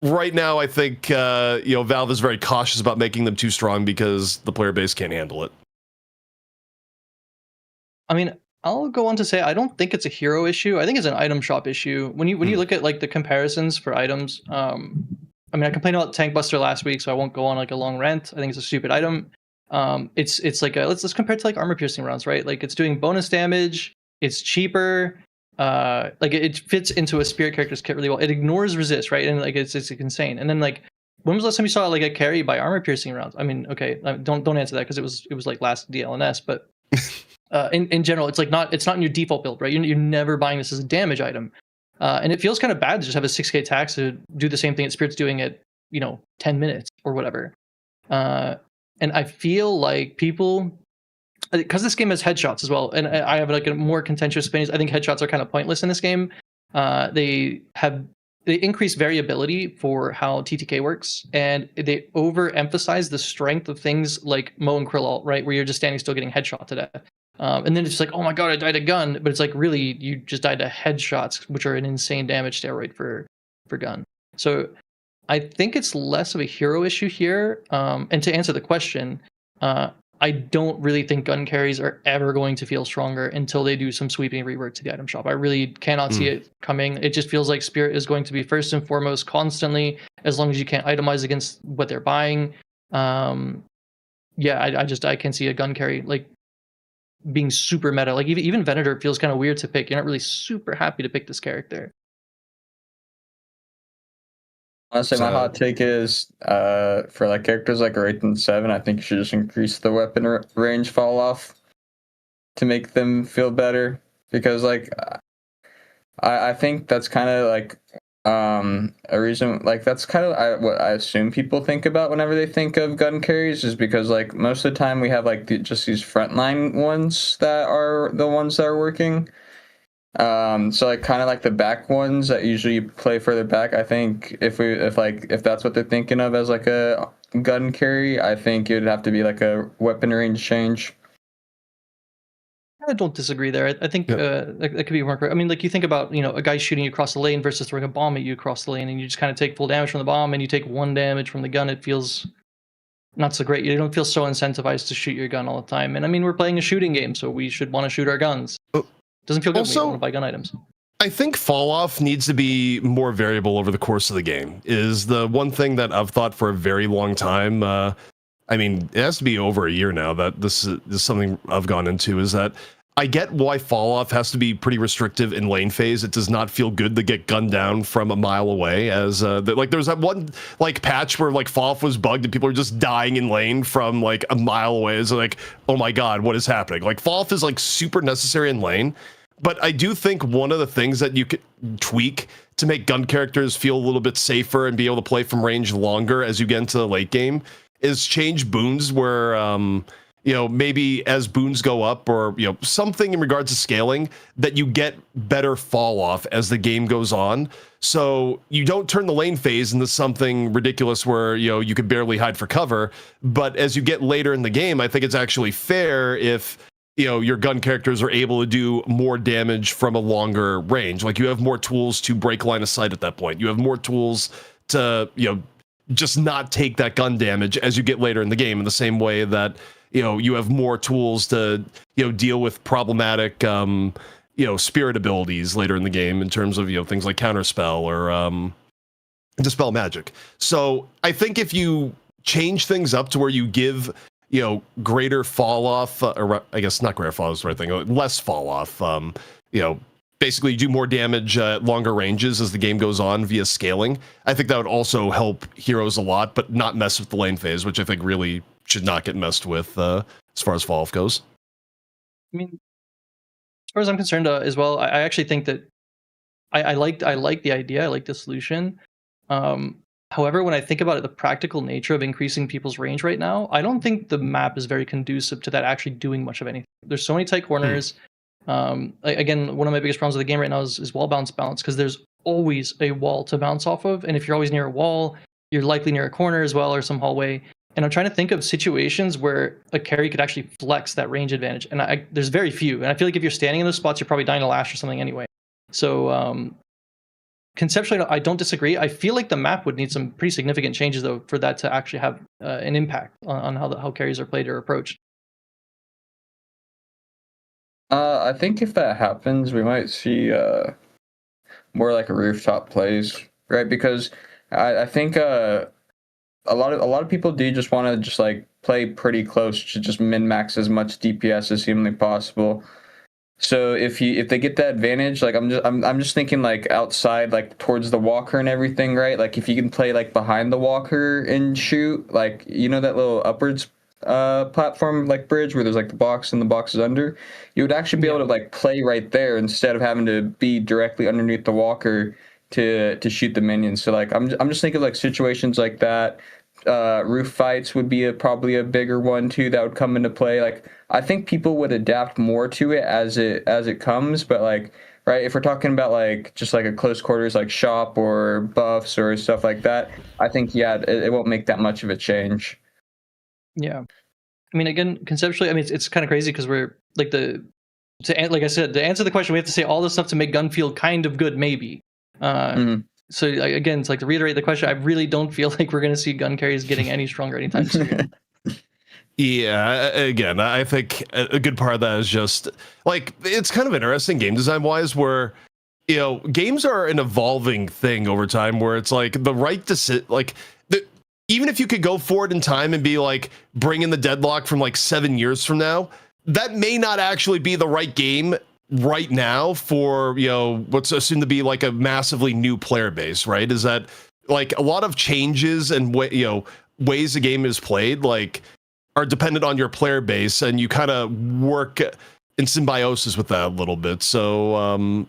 right now I think Valve is very cautious about making them too strong because the player base can't handle it. I mean, I'll go on to say I don't think it's a hero issue. I think it's an item shop issue. When you look at like the comparisons for items, I complained about Tank Buster last week, so I won't go on like a long rant. I think it's a stupid item. It's like let's compare it to like armor piercing rounds, right? Like it's doing bonus damage, it's cheaper, like it fits into a spirit character's kit really well. It ignores resist, right? And like it's insane. And then like when was the last time you saw like a carry by armor piercing rounds? I mean, okay, don't answer that because it was like last DLNS, but in general, it's not in your default build, right? You're never buying this as a damage item, and it feels kind of bad to just have a 6k tax to do the same thing that Spirit's doing at 10 minutes or whatever. And I feel like people, because this game has headshots as well, and I have like a more contentious opinion. I think headshots are kind of pointless in this game. They increase variability for how TTK works, and they overemphasize the strength of things like Mo and Krill ult, right, where you're just standing still getting headshot to death. And then it's like, oh my god, I died a gun, but it's like really you just died to headshots, which are an insane damage steroid for gun. So I think it's less of a hero issue here. And to answer the question, I don't really think gun carries are ever going to feel stronger until they do some sweeping rework to the item shop. I really cannot see it coming. It just feels like Spirit is going to be first and foremost constantly, as long as you can't itemize against what they're buying. I can't see a gun carry like being super meta. Like even Venator feels kind of weird to pick. You're not really super happy to pick this character. Honestly, my hot take is for like characters like Wraith and 7, I think you should just increase the weapon range fall off to make them feel better. Because like I think that's kind of like a reason, like that's kind of what I assume people think about whenever they think of gun carries, is because like most of the time we have like just these frontline ones that are the ones that are working. So like kind of like the back ones that usually play further back. I think if that's what they're thinking of as like a gun carry, I think it would have to be like a weapon range change. I don't disagree there. I think that could be more correct. I mean, like you think about a guy shooting you across the lane versus throwing a bomb at you across the lane, and you just kind of take full damage from the bomb, and you take 1 damage from the gun. It feels not so great. You don't feel so incentivized to shoot your gun all the time. And I mean, we're playing a shooting game, so we should want to shoot our guns. Doesn't feel good when you want to buy gun items. I think fall off needs to be more variable over the course of the game. Is the one thing that I've thought for a very long time. I mean, it has to be over a year now that this is something I've gone into, is that I get why fall off has to be pretty restrictive in lane phase. It does not feel good to get gunned down from a mile away. As like there was that one like patch where like fall off was bugged and people are just dying in lane from like a mile away. It's like, oh my god, what is happening? Like fall off is like super necessary in lane. But I do think one of the things that you could tweak to make gun characters feel a little bit safer and be able to play from range longer as you get into the late game is change boons where, maybe as boons go up or, something in regards to scaling that you get better fall off as the game goes on. So you don't turn the lane phase into something ridiculous where, you could barely hide for cover. But as you get later in the game, I think it's actually fair if your gun characters are able to do more damage from a longer range. Like you have more tools to break line of sight at that point. You have more tools to, just not take that gun damage as you get later in the game, in the same way that, you have more tools to, deal with problematic, spirit abilities later in the game in terms of, things like counterspell or dispel magic. So I think if you change things up to where you give greater fall off, or I guess not greater fall off is the right thing, less fall off, basically you do more damage at longer ranges as the game goes on via scaling. I think that would also help heroes a lot, but not mess with the lane phase, which I think really should not get messed with as far as fall off goes. I mean, as far as I'm concerned as well, I actually think that I like the idea, I like the solution. However, when I think about it, the practical nature of increasing people's range right now, I don't think the map is very conducive to that actually doing much of anything. There's so many tight corners. Again, one of my biggest problems with the game right now is wall balance, because there's always a wall to bounce off of. And if you're always near a wall, you're likely near a corner as well or some hallway. And I'm trying to think of situations where a carry could actually flex that range advantage. And there's very few. And I feel like if you're standing in those spots, you're probably dying to lash or something anyway. So conceptually, I don't disagree. I feel like the map would need some pretty significant changes, though, for that to actually have an impact on how carries are played or approached. I think if that happens, we might see more like rooftop plays, right? Because I think a lot of people do just want to just like play pretty close to just min max as much DPS as humanly possible. So if they get that advantage, like I'm just thinking like outside, like towards the walker and everything, right? Like if you can play like behind the walker and shoot, like you know that little upwards platform like bridge where there's like the box and the box is under, you would actually be able to like play right there instead of having to be directly underneath the walker to shoot the minions. So like I'm just thinking like situations like that. Roof fights would be probably a bigger one too that would come into play. Like I think people would adapt more to it as it comes, but like right, if we're talking about like just like a close quarters like shop or buffs or stuff like that, I think it won't make that much of a change. Yeah, I mean, again, conceptually, I mean, it's kind of crazy because we're like like I said, to answer the question, we have to say all this stuff to make gun feel kind of good, maybe. So again, it's like to reiterate the question, I really don't feel like we're going to see gun carries getting any stronger anytime soon. Yeah, again, I think a good part of that is just like it's kind of interesting game design wise, where games are an evolving thing over time, where it's like the right decision, like even if you could go forward in time and be like bring in the Deadlock from like 7 years from now, that may not actually be the right game right now for what's assumed to be like a massively new player base, right? Is that like a lot of changes and ways the game is played like are dependent on your player base, and you kind of work in symbiosis with that a little bit. So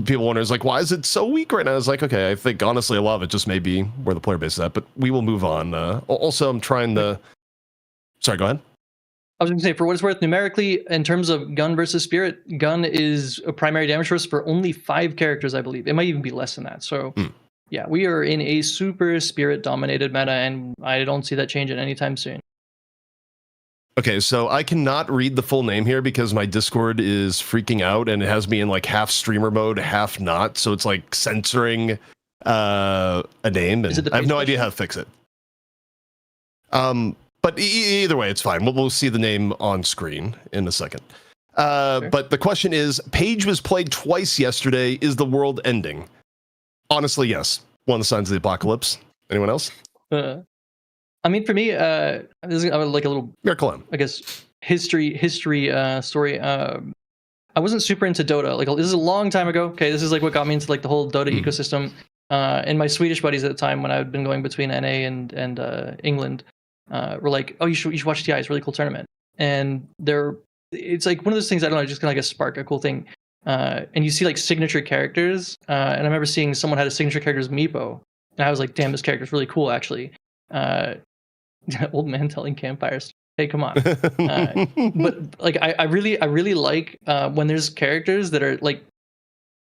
people wonder, is like, why is it so weak right now? It's like, okay, I think honestly a lot of it just may be where the player base is at, but we will move on. Also, I'm trying to... Sorry, go ahead. I was going to say, for what it's worth, numerically, in terms of gun versus spirit, gun is a primary damage source for only 5 characters, I believe. It might even be less than that. So, yeah, we are in a super spirit-dominated meta, and I don't see that changing anytime soon. Okay, so I cannot read the full name here because my Discord is freaking out and it has me in like half streamer mode, half not. So it's like censoring a name, and I have no idea how to fix it. But either way, it's fine. We'll see the name on screen in a second. Sure. But the question is, Paige was played twice yesterday. Is the world ending? Honestly, yes. One of the signs of the apocalypse. Anyone else? I mean, for me, this is like a little, I guess, history story. I wasn't super into Dota. Like, this is a long time ago. Okay, this is like what got me into like the whole Dota ecosystem. And my Swedish buddies at the time, when I had been going between NA and England, were like, "Oh, you should watch TI. It's a really cool tournament." And it's like one of those things, I don't know, just kind of like a spark, a cool thing. And you see like signature characters. And I remember seeing someone had a signature character as Meepo, and I was like, "Damn, this character's really cool, actually." Old man telling campfires. Hey, come on. But like, I really like when there's characters that are like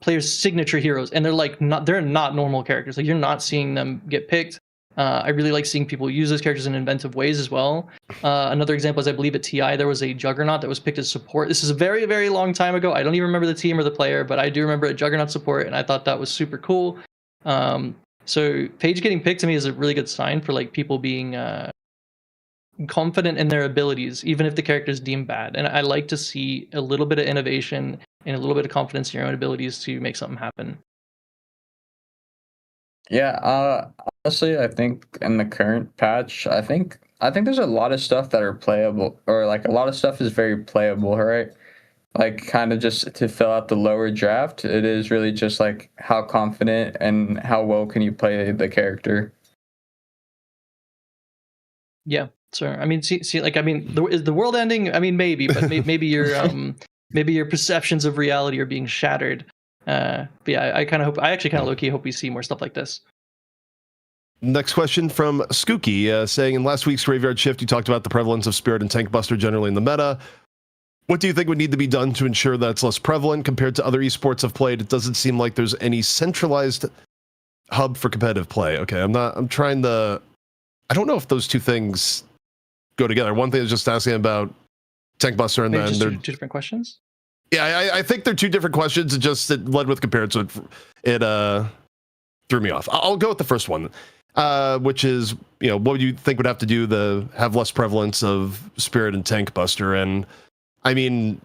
players' signature heroes, and they're not normal characters. Like, you're not seeing them get picked. I really like seeing people use those characters in inventive ways as well. Another example is, I believe at TI there was a Juggernaut that was picked as support. This is a very, very long time ago. I don't even remember the team or the player, but I do remember a Juggernaut support, and I thought that was super cool. So Paige getting picked to me is a really good sign for like people being confident in their abilities, even if the character is deemed bad. And I like to see a little bit of innovation and a little bit of confidence in your own abilities to make something happen. Yeah, honestly, I think in the current patch, I think there's a lot of stuff that are playable, or like a lot of stuff is very playable, right? Like, kind of just to fill out the lower draft, it is really just like how confident and how well can you play the character. Yeah, so I mean, see, like, I mean, is the world ending? I mean, maybe, but maybe your perceptions of reality are being shattered. But yeah, I actually kind of low-key hope we see more stuff like this. Next question from Skooky, saying, in last week's Graveyard Shift, you talked about the prevalence of Spirit and Tank Buster generally in the meta. What do you think would need to be done to ensure that it's less prevalent compared to other esports I've played? It doesn't seem like there's any centralized hub for competitive play. Okay, I don't know if those two things go together. One thing is just asking about Tank Buster, and maybe then just they're two different questions. Yeah, I think they're two different questions. It led with compared, so it threw me off. I'll go with the first one, which is, what would you think would have to do to have less prevalence of Spirit and Tank Buster? And I mean,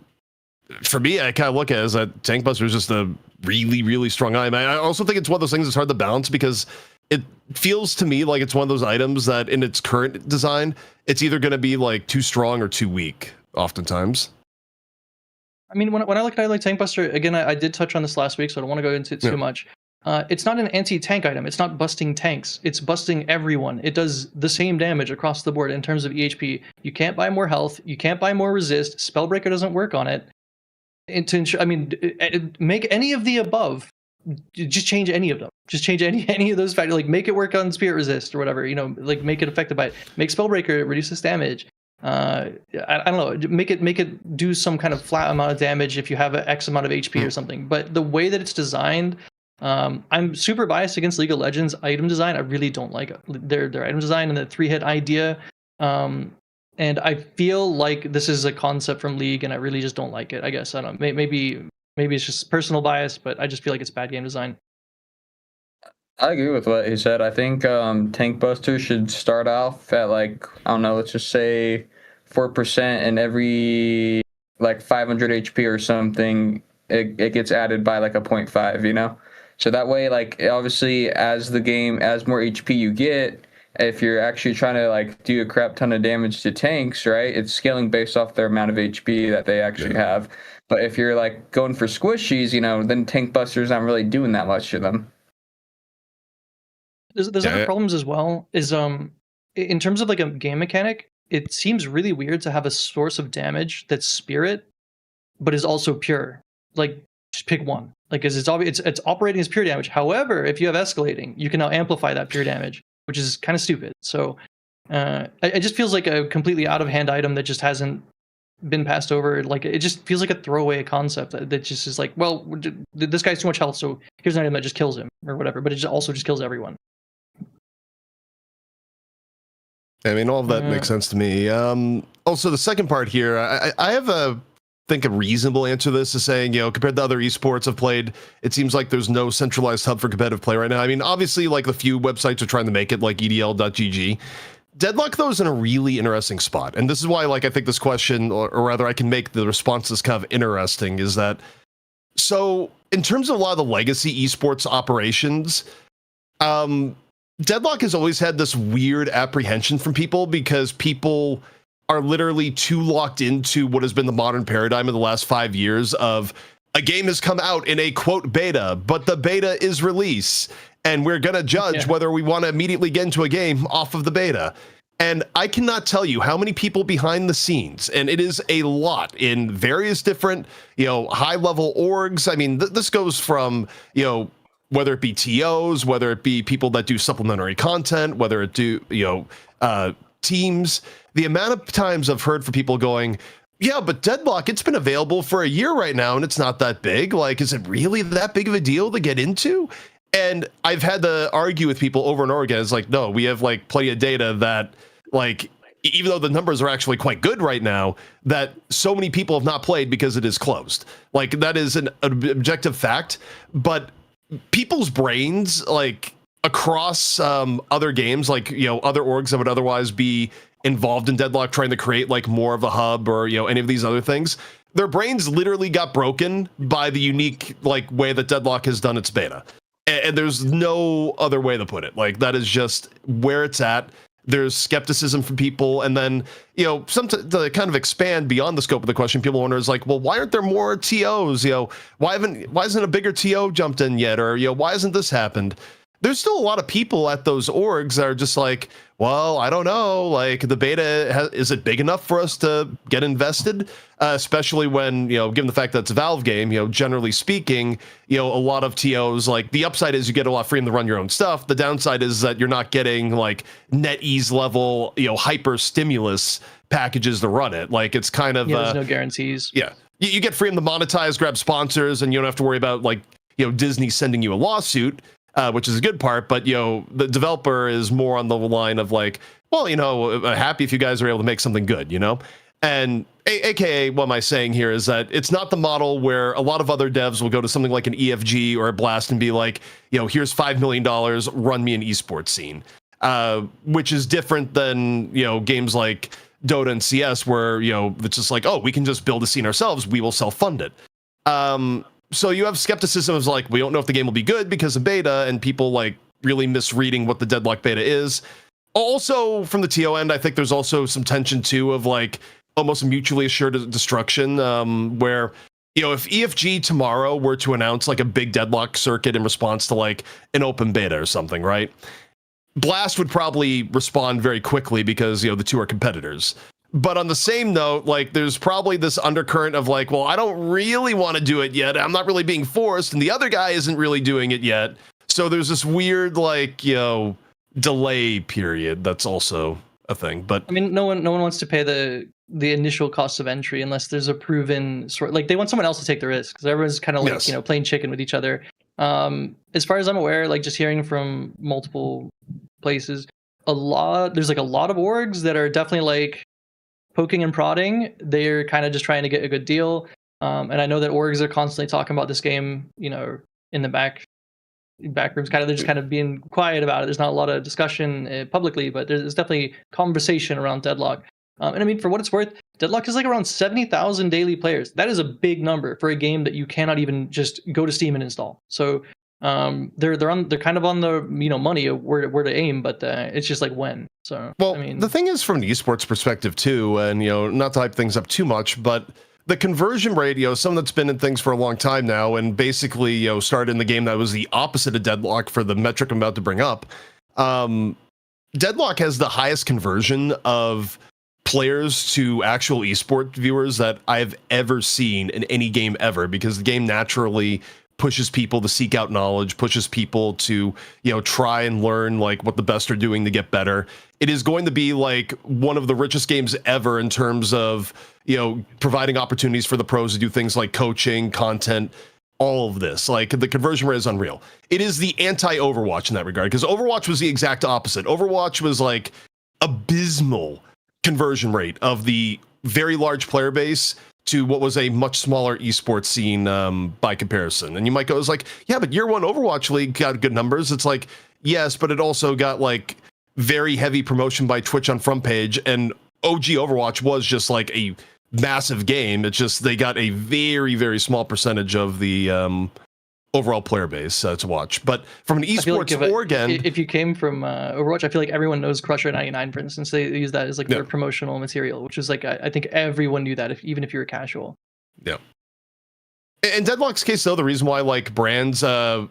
for me, I kind of look at it as that Tank Buster is just a really, really strong item. I also think it's one of those things that's hard to balance, because it feels to me like it's one of those items that in its current design, it's either going to be like too strong or too weak oftentimes. I mean, when I look at like Tank Buster, again, I did touch on this last week, so I don't want to go into it too much. It's not an anti-tank item. It's not busting tanks. It's busting everyone. It does the same damage across the board in terms of EHP. You can't buy more health. You can't buy more resist. Spellbreaker doesn't work on it. And to ensure, I mean, make any of the above. Just change any of them. Just change any of those factors. Like make it work on Spirit Resist or whatever. You know, like make it effective by it. Make Spellbreaker reduce this damage. I don't know. Make it do some kind of flat amount of damage if you have an X amount of HP or something. But the way that it's designed, I'm super biased against League of Legends item design. I really don't like their item design and the 3-hit idea. And I feel like this is a concept from League, and I really just don't like it. I guess I don't know. Maybe it's just personal bias, but I just feel like it's bad game design. I agree with what he said. I think Tank Buster should start off at like, I don't know, let's just say 4%, and every like 500 HP or something, it gets added by like a 0.5, you know? So that way, like, obviously, as more HP you get, if you're actually trying to like do a crap ton of damage to tanks, right, it's scaling based off their amount of HP that they actually have. But if you're like going for squishies, you know, then Tank Buster's not really doing that much to them. There's other problems as well. Is in terms of like a game mechanic, it seems really weird to have a source of damage that's spirit, but is also pure. Like just pick one. Like because it's operating as pure damage. However, if you have escalating, you can now amplify that pure damage, which is kind of stupid. So it just feels like a completely out of hand item that just hasn't been passed over. Like it just feels like a throwaway concept that just is like, well, this guy's too much health, so here's an item that just kills him or whatever. But it also just kills everyone. I mean, all of that makes sense to me. Also, the second part here, I have a reasonable answer to this is saying, you know, compared to other esports I've played, it seems like there's no centralized hub for competitive play right now. I mean, obviously, like the few websites are trying to make it, like EDL.gg. Deadlock, though, is in a really interesting spot. And this is why, like, I think this question, or rather, I can make the responses kind of interesting, is that, so, in terms of a lot of the legacy esports operations, Deadlock has always had this weird apprehension from people because people are literally too locked into what has been the modern paradigm of the last 5 years of a game has come out in a quote beta, but the beta is release, and we're going to judge whether we want to immediately get into a game off of the beta. And I cannot tell you how many people behind the scenes, and it is a lot in various different, you know, high level orgs. I mean, this goes from, you know, whether it be TOs, whether it be people that do supplementary content, whether it do, you know, teams, the amount of times I've heard from people going, yeah, but Deadlock, it's been available for a year right now and it's not that big. Like, is it really that big of a deal to get into? And I've had to argue with people over and over again. It's like, no, we have like plenty of data that, like, even though the numbers are actually quite good right now, that so many people have not played because it is closed. Like, that is an objective fact. But people's brains, like, across other games, like, you know, other orgs that would otherwise be involved in Deadlock trying to create like more of a hub or, you know, any of these other things, their brains literally got broken by the unique like way that Deadlock has done its beta. And there's no other way to put it. Like, that is just where it's at. There's skepticism from people. And then, you know, to kind of expand beyond the scope of the question, people wonder is like, well, why aren't there more TOs? You know, why isn't a bigger TO jumped in yet? Or, you know, why hasn't this happened? There's still a lot of people at those orgs that are just like, well, I don't know, like the beta, is it big enough for us to get invested? Especially when, you know, given the fact that it's a Valve game, you know, generally speaking, you know, a lot of TOs, like the upside is you get a lot of freedom to run your own stuff. The downside is that you're not getting like NetEase level, you know, hyper stimulus packages to run it. Like, it's kind of, there's no guarantees. Yeah. You get freedom to monetize, grab sponsors, and you don't have to worry about like, you know, Disney sending you a lawsuit. Which is a good part, but, you know, the developer is more on the line of like, well, you know, happy if you guys are able to make something good, you know? And AKA, what am I saying here is that it's not the model where a lot of other devs will go to something like an EFG or a Blast and be like, you know, here's $5 million, run me an esports scene, which is different than, you know, games like Dota and CS where, you know, it's just like, oh, we can just build a scene ourselves, we will self-fund it. So you have skepticism of like, we don't know if the game will be good because of beta, and people like really misreading what the Deadlock beta is. Also, from the TO end, I think there's also some tension too of like almost mutually assured destruction, where if EFG tomorrow were to announce like a big Deadlock circuit in response to like an open beta or something, right? Blast would probably respond very quickly because the two are competitors. But on the same note, like there's probably this undercurrent of like, well, I don't really want to do it yet. I'm not really being forced, and the other guy isn't really doing it yet. So there's this weird like delay period that's also a thing. But I mean, no one wants to pay the initial cost of entry unless there's a proven sort. Like they want someone else to take the risk because everyone's kind of like yes. Playing chicken with each other. As far as I'm aware, like just hearing from multiple places, there's like a lot of orgs that are definitely like poking and prodding. They're kind of just trying to get a good deal. And I know that orgs are constantly talking about this game, in the back rooms. They're just kind of being quiet about it. There's not a lot of discussion publicly, but there's definitely conversation around Deadlock. And I mean, for what it's worth, Deadlock is like around 70,000 daily players. That is a big number for a game that you cannot even just go to Steam and install. So they're kind of on the money of where to aim, but it's just like when. So well, I mean, the thing is from an esports perspective too, and not to hype things up too much, but the conversion rate, something that's been in things for a long time now, and basically started in the game that was the opposite of Deadlock for the metric I'm about to bring up. Deadlock has the highest conversion of players to actual esport viewers that I've ever seen in any game ever, because the game naturally pushes people to seek out knowledge, pushes people to, try and learn like what the best are doing to get better. It is going to be like one of the richest games ever in terms of, providing opportunities for the pros to do things like coaching, content, all of this. Like the conversion rate is unreal. It is the anti-Overwatch in that regard, because Overwatch was the exact opposite. Overwatch was like abysmal conversion rate of the very large player base to what was a much smaller esports scene by comparison. And you might go, it's like, yeah, but year one Overwatch League got good numbers. It's like, yes, but it also got like very heavy promotion by Twitch on front page, and OG Overwatch was just like a massive game. It's just they got a very, very small percentage of the overall player base to watch. But from an esports org end, if you came from Overwatch, I feel like everyone knows Crusher 99, for instance. They use that as like their promotional material, which is like I think everyone knew that, even if you were casual. Yeah. In Deadlock's case, though, the reason why like brands are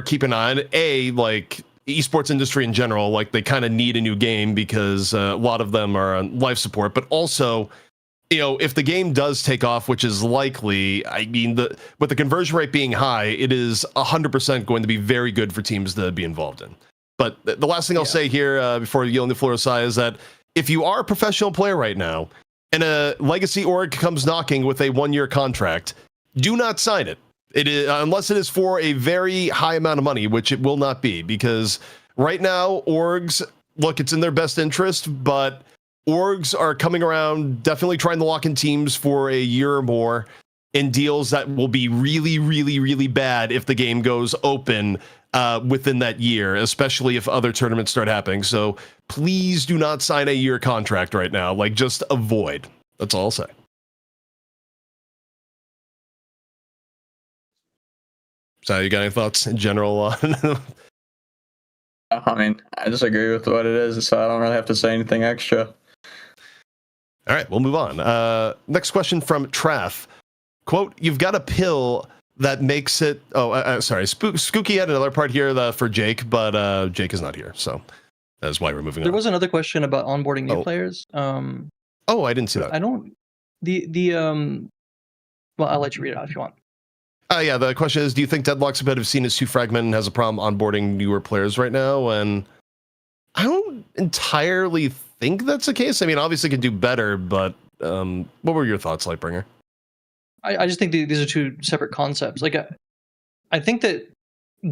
keeping on like esports industry in general, like they kind of need a new game because a lot of them are on life support, but also if the game does take off, which is likely, I mean, with the conversion rate being high, it is 100% going to be very good for teams to be involved in. But the last thing I'll say here before yielding the floor to Saiah is that if you are a professional player right now and a legacy org comes knocking with a 1-year contract, do not sign it. It is, unless it is for a very high amount of money, which it will not be, because right now orgs, look, it's in their best interest, but orgs are coming around, definitely trying to lock in teams for a year or more in deals that will be really, really, really bad if the game goes open within that year, especially if other tournaments start happening. So please do not sign a year contract right now. Like, just avoid. That's all I'll say. So you got any thoughts in general on I mean, I just agree with what it is, so I don't really have to say anything extra. All right, we'll move on. Next question from Traff. Quote, you've got a pill that makes it... Oh, sorry. Skooky had another part here for Jake, but Jake is not here, so that's why we're moving on. There was another question about onboarding new players. Oh, I didn't see that. I don't... Well, I'll let you read it out if you want. Yeah, the question is, do you think Deadlock's competitive scene is too fragmented and has a problem onboarding newer players right now? And I don't entirely think that's the case. I mean, obviously it could do better, but what were your thoughts, Lightbringer? I just think these are two separate concepts. Like, I think that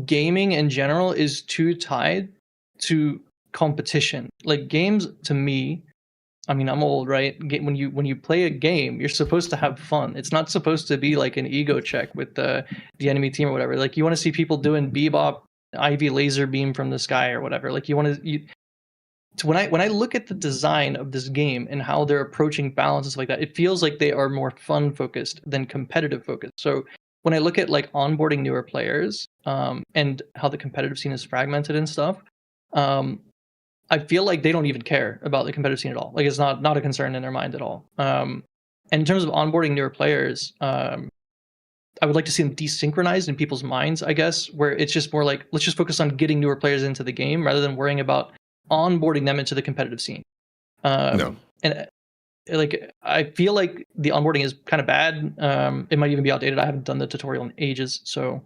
gaming in general is too tied to competition. Like, games, to me, I mean, I'm old, right? When you play a game, you're supposed to have fun. It's not supposed to be like an ego check with the enemy team or whatever. Like, you want to see people doing bebop, Ivy laser beam from the sky or whatever. Like, when I look at the design of this game and how they're approaching balance and stuff like that, it feels like they are more fun focused than competitive focused. So when I look at like onboarding newer players, and how the competitive scene is fragmented and stuff, I feel like they don't even care about the competitive scene at all. Like it's not a concern in their mind at all. And in terms of onboarding newer players, I would like to see them desynchronized in people's minds, I guess, where it's just more like, let's just focus on getting newer players into the game rather than worrying about onboarding them into the competitive scene. No. And like, I feel like the onboarding is kind of bad. It might even be outdated. I haven't done the tutorial in ages. So,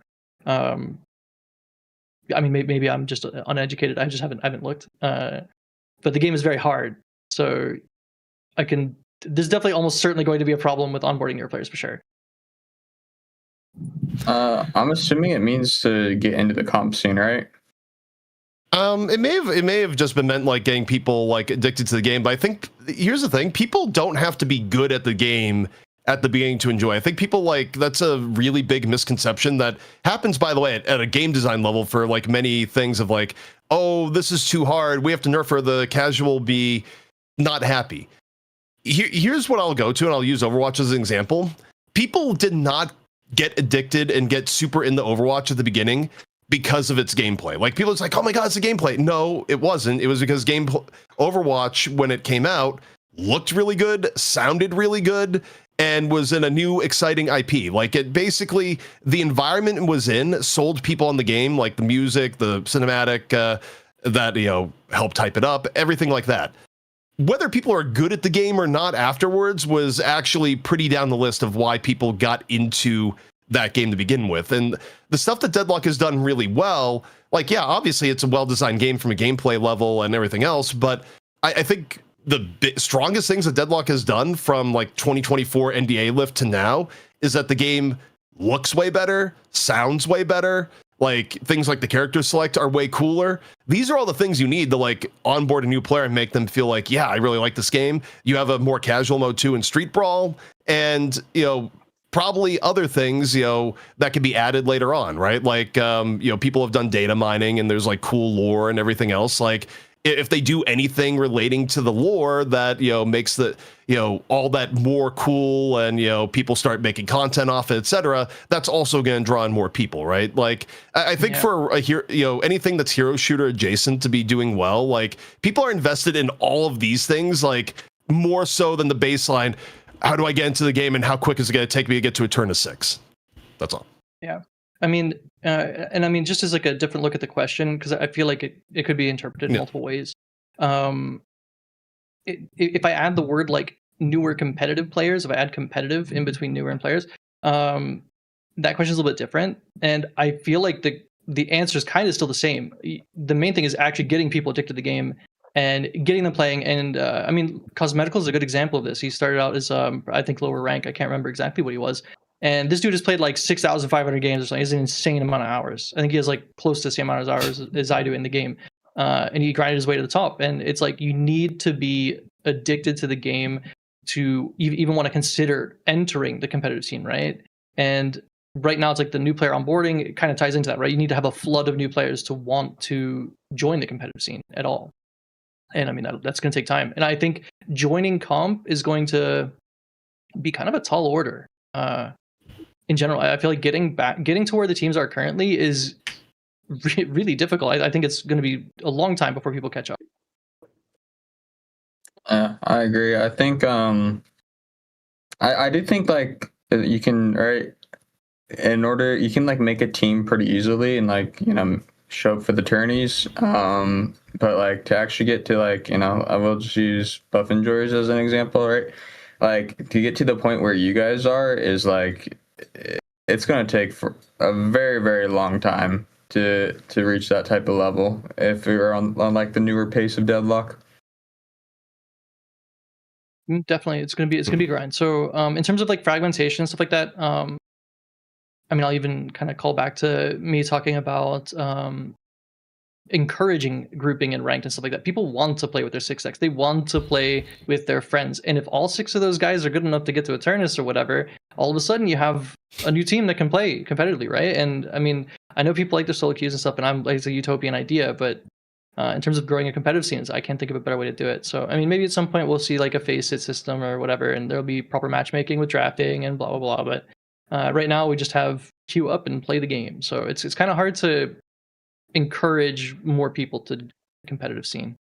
I mean, maybe I'm just uneducated. I just haven't looked. But the game is very hard. So there's definitely almost certainly going to be a problem with onboarding newer players for sure. I'm assuming it means to get into the comp scene, right? It may have just been meant like getting people like addicted to the game, but I think here's the thing: people don't have to be good at the game at the beginning to enjoy. I think people like that's a really big misconception that happens, by the way, at a game design level for like many things of like, oh, this is too hard. We have to nerf for the casual be not happy. Here's what I'll go to, and I'll use Overwatch as an example. People did not get addicted and get super into Overwatch at the beginning because of its gameplay. Like people it's like, oh my god, it's the gameplay. No, it wasn't. It was because Overwatch, when it came out, looked really good, sounded really good, and was in a new exciting IP. Like it basically, the environment it was in sold people on the game, like the music, the cinematic, that helped type it up, everything like that. Whether people are good at the game or not afterwards was actually pretty down the list of why people got into that game to begin with. And the stuff that Deadlock has done really well, like, yeah, obviously it's a well-designed game from a gameplay level and everything else, but I think the strongest things that Deadlock has done from like 2024 NDA lift to now is that the game looks way better, sounds way better, like things like the character select are way cooler. These are all the things you need to like onboard a new player and make them feel like, yeah, I really like this game. You have a more casual mode too in Street Brawl, and probably other things that could be added later on, right? Like people have done data mining and there's like cool lore and everything else. Like if they do anything relating to the lore that makes the all that more cool, and people start making content off it, etc., that's also going to draw in more people, right? Like I think for a hero, anything that's hero shooter adjacent to be doing well, like people are invested in all of these things, like more so than the baseline. How do I get into the game, and how quick is it going to take me to get to a turn of 6? That's all. Yeah. I mean, and I mean, just as like a different look at the question, because I feel like it could be interpreted in multiple ways. If I add the word like newer competitive players, if I add competitive in between newer and players, that question is a little bit different. And I feel like the answer is kind of still the same. The main thing is actually getting people addicted to the game and getting them playing. And I mean, Cosmetical is a good example of this. He started out as I think lower rank. I can't remember exactly what he was. And this dude has played like 6,500 games or something. He's an insane amount of hours. I think he has like close to the same amount of hours as I do in the game. And he grinded his way to the top. And it's like you need to be addicted to the game to even want to consider entering the competitive scene, right? And right now it's like the new player onboarding, it kind of ties into that, right? You need to have a flood of new players to want to join the competitive scene at all. And I mean, that's going to take time. And I think joining comp is going to be kind of a tall order. In general, I feel like getting to where the teams are currently is really difficult. I think it's going to be a long time before people catch up. I agree. I think I do think like you can you can like make a team pretty easily and like show up for the tourneys. But like to actually get to like I will just use Buff Enjoyers as an example, right? Like to get to the point where you guys are is like it's going to take for a very, very long time to reach that type of level if you're on like the newer pace of Deadlock. Definitely, it's gonna be a grind. So in terms of like fragmentation and stuff like that, I mean, I'll even kind of call back to me talking about encouraging grouping and ranked and stuff like that. People want to play with their 6x. They want to play with their friends. And if all 6 of those guys are good enough to get to Eternus or whatever, all of a sudden you have a new team that can play competitively, right? And I mean, I know people like their solo queues and stuff, and I'm like, it's a utopian idea, but in terms of growing a competitive scene, I can't think of a better way to do it. So, I mean, maybe at some point we'll see like a face it system or whatever, and there'll be proper matchmaking with drafting and blah, blah, blah. But Right now, we just have queue up and play the game. So it's kind of hard to encourage more people to the competitive scene.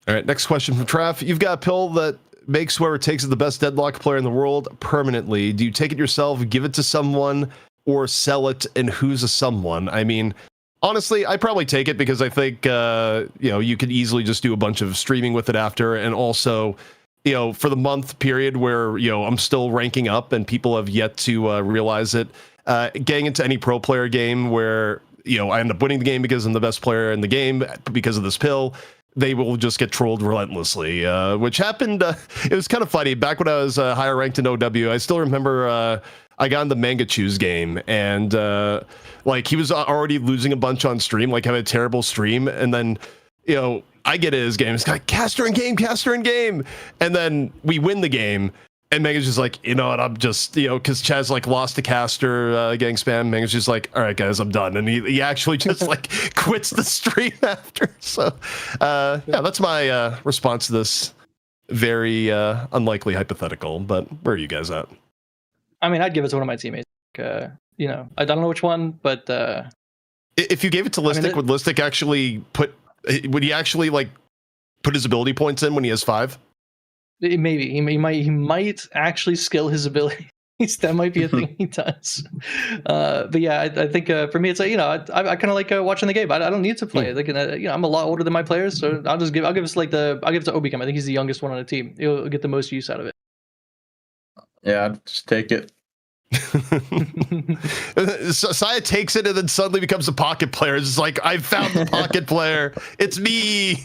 All right, next question from Traff. You've got a pill that makes whoever takes it the best Deadlock player in the world permanently. Do you take it yourself, give it to someone, or sell it? And who's a someone? I mean, honestly, I probably take it because I think you could easily just do a bunch of streaming with it after, and also, for the month period where I'm still ranking up and people have yet to realize it. Getting into any pro player game where I end up winning the game because I'm the best player in the game because of this pill, they will just get trolled relentlessly, which happened. It was kind of funny back when I was higher ranked in OW. I still remember I got in the Manga Choose game, and he was already losing a bunch on stream, having a terrible stream, and then I get in his game. It's like caster in game, and then we win the game. And Megan's just like, you know what, I'm just, because Chaz lost to caster getting spam. Megan's just like, all right, guys, I'm done. And he actually just quits the stream after. So, that's my response to this very unlikely hypothetical. But where are you guys at? I mean, I'd give it to one of my teammates. I don't know which one, but if you gave it to Listic, would Listic actually would he actually put his ability points in when he has 5? Maybe he might actually skill his abilities. That might be a thing he does. But yeah, I think for me, it's I kind of like watching the game. I don't need to play. I'm a lot older than my players, so I'll give it to Obicam. I think he's the youngest one on the team. He'll get the most use out of it. Yeah, just take it. Saiah takes it and then suddenly becomes a pocket player. It's like, I found the pocket player. It's me.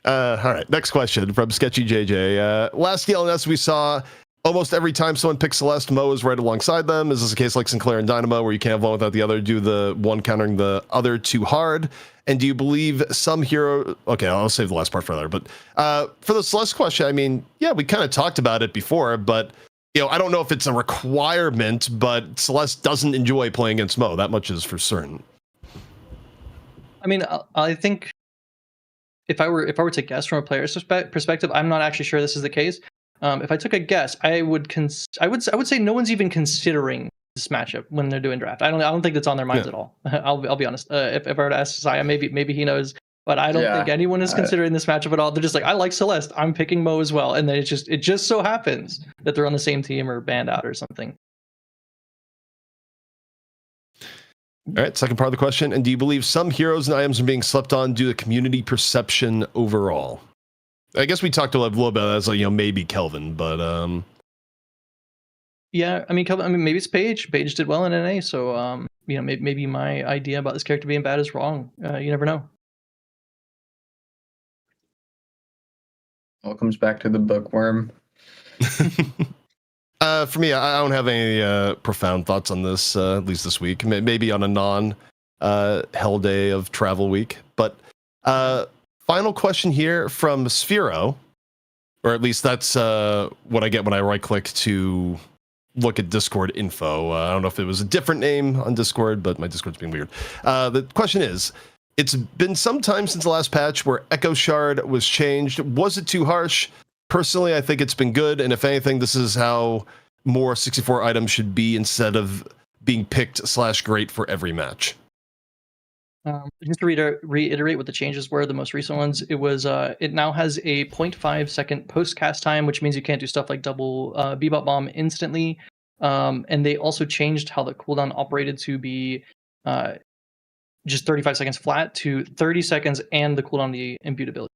All right, next question from Sketchy JJ. Last DLNS we saw almost every time someone picks Celeste, Mo is right alongside them. Is this a case like Sinclair and Dynamo where you can't have one without the other, do the one countering the other too hard? And do you believe some hero... Okay, I'll save the last part for later. But for the Celeste question, I mean, yeah, we kind of talked about it before, but I don't know if it's a requirement, but Celeste doesn't enjoy playing against Mo. That much is for certain. I mean, I think... If I were to guess from a player's perspective, I'm not actually sure this is the case. If I took a guess, I would say no one's even considering this matchup when they're doing draft. I don't think it's on their minds at all. I'll be honest. If I were to ask Saiah, maybe he knows, but I don't think anyone is considering this matchup at all. They're just like, I like Celeste, I'm picking Mo as well, and then it just so happens that they're on the same team or banned out or something. All right, second part of the question. And do you believe some heroes and items are being slept on due to community perception overall? I guess we talked a little bit about that as maybe Kelvin, but yeah, I mean Kelvin. I mean maybe it's Paige. Paige did well in NA, so maybe my idea about this character being bad is wrong. You never know. All comes back to the bookworm. For me, I don't have any profound thoughts on this, at least this week. Maybe on a non-hell day of travel week. But final question here from Sphero, or at least that's what I get when I right-click to look at Discord info. I don't know if it was a different name on Discord, but my Discord's being weird. The question is, it's been some time since the last patch where Echo Shard was changed. Was it too harsh? Personally, I think it's been good, and if anything, this is how more 64 items should be instead of being picked / great for every match. Just to reiterate what the changes were, the most recent ones, it now has a 0.5 second post cast time, which means you can't do stuff like double Bebop Bomb instantly. And they also changed how the cooldown operated to be just 35 seconds flat to 30 seconds and the cooldown the imbued ability.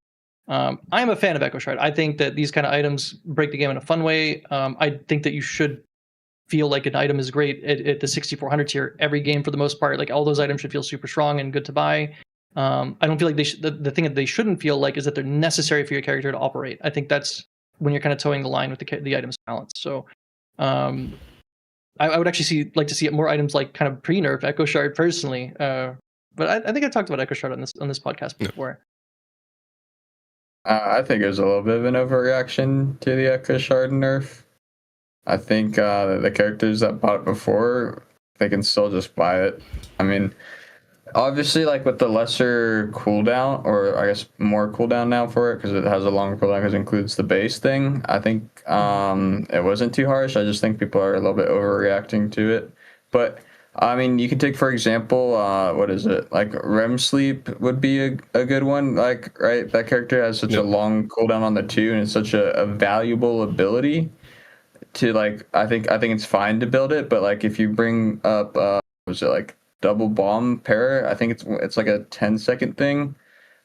I am a fan of Echo Shard. I think that these kind of items break the game in a fun way. I think that you should feel like an item is great at the 6400 tier every game for the most part. Like all those items should feel super strong and good to buy. I don't feel like the thing that they shouldn't feel like is that they're necessary for your character to operate. I think that's when you're kind of towing the line with the item's balance. So I would actually like to see more items like kind of pre-nerf Echo Shard personally. But I think I've talked about Echo Shard on this podcast before. I think it was a little bit of an overreaction to the Echo Shard nerf. I think the characters that bought it before, they can still just buy it. I mean, Obviously, like with the lesser cooldown, or I guess more cooldown now for it because it has a longer cooldown because it includes the base thing. I think it wasn't too harsh. I just think people are a little bit overreacting to it. But I mean, you can take for example, what is it? Like REM sleep would be a good one. Like right, that character has such a long cooldown on the 2, and it's such a valuable ability to like. I think it's fine to build it, but like if you bring up was it like double bomb pair? I think it's like a 10-second thing.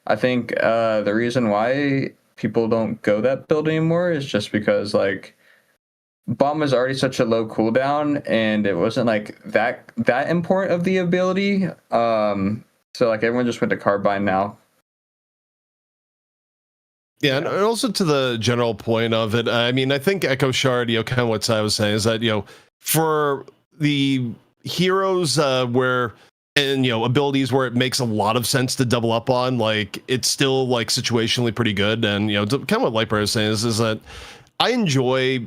I think the reason why people don't go that build anymore is just because like bomb was already such a low cooldown and it wasn't like that important of the ability. So like everyone just went to carbine now. Yeah, and also to the general point of it, I mean, I think Echo Shard, kind of what I was saying is that, for the heroes where, and, abilities where it makes a lot of sense to double up on, like, it's still, like, situationally pretty good. And, kind of what Lightbringer was saying is that I enjoy,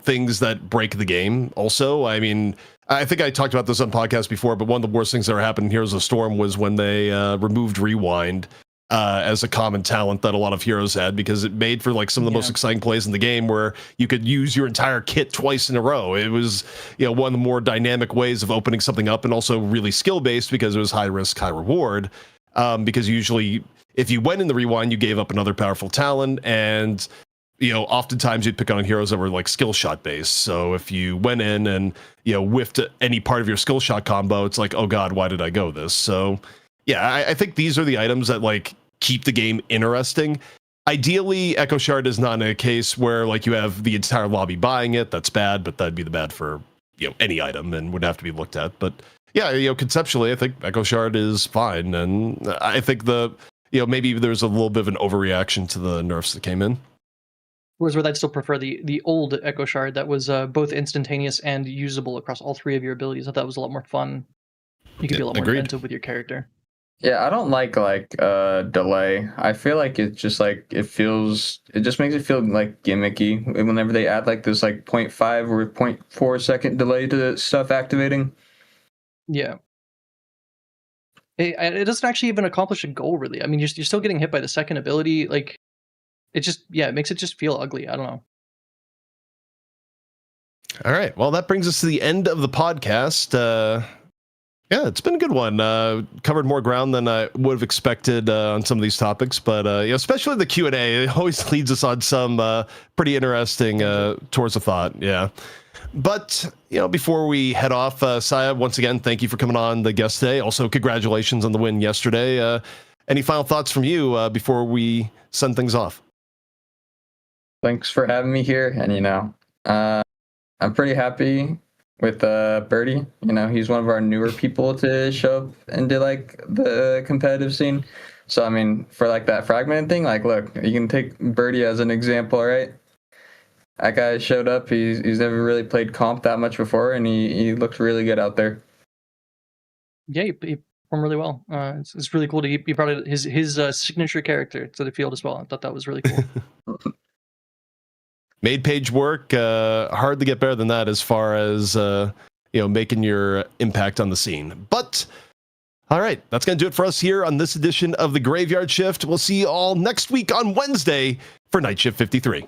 things that break the game also. I mean, I think I talked about this on podcasts before, but one of the worst things that ever happened in Heroes of Storm was when they removed Rewind. As a common talent that a lot of heroes had, because it made for like some of the most exciting plays in the game where you could use your entire kit twice in a row. It was, one of the more dynamic ways of opening something up, and also really skill based because it was high risk, high reward. Because usually if you went in the rewind, you gave up another powerful talent, and oftentimes you'd pick on heroes that were like skill shot based. So if you went in and whiffed any part of your skill shot combo, it's like, oh god, why did I go this? So yeah, I think these are the items that like keep the game interesting. Ideally, Echo Shard is not in a case where like you have the entire lobby buying it. That's bad, but that'd be the bad for any item and would have to be looked at. But yeah, conceptually, I think Echo Shard is fine, and I think the maybe there's a little bit of an overreaction to the nerfs that came in. Whereas I'd still prefer the old Echo Shard that was both instantaneous and usable across all 3 of your abilities. I thought it was a lot more fun. You could be a lot more inventive with your character. Yeah, I don't like delay. I feel like it's just like it just makes it feel like gimmicky whenever they add like this like 0.5 or 0.4 second delay to stuff activating. Yeah. It doesn't actually even accomplish a goal really. I mean, you're still getting hit by the second ability. Like, it just it makes it just feel ugly. I don't know. All right. Well, that brings us to the end of the podcast. Yeah, it's been a good one. Covered more ground than I would have expected on some of these topics, but especially the Q&A, it always leads us on some pretty interesting tours of thought. Yeah, but before we head off, Saiah, once again, thank you for coming on the guest today. Also, congratulations on the win yesterday. Any final thoughts from you before we send things off? Thanks for having me here, and I'm pretty happy with Birdie. He's one of our newer people to show up into like the competitive scene. So I mean, for like that fragmented thing, like look, you can take Birdie as an example, right? That guy showed up. He's never really played comp that much before, and he looked really good out there. Yeah, he performed really well. It's really cool to he brought his signature character to the field as well. I thought that was really cool. Made page work, hard to get better than that as far as making your impact on the scene. But all right, that's gonna do it for us here on this edition of the Graveyard Shift. We'll see you all next week on Wednesday for Night Shift 53.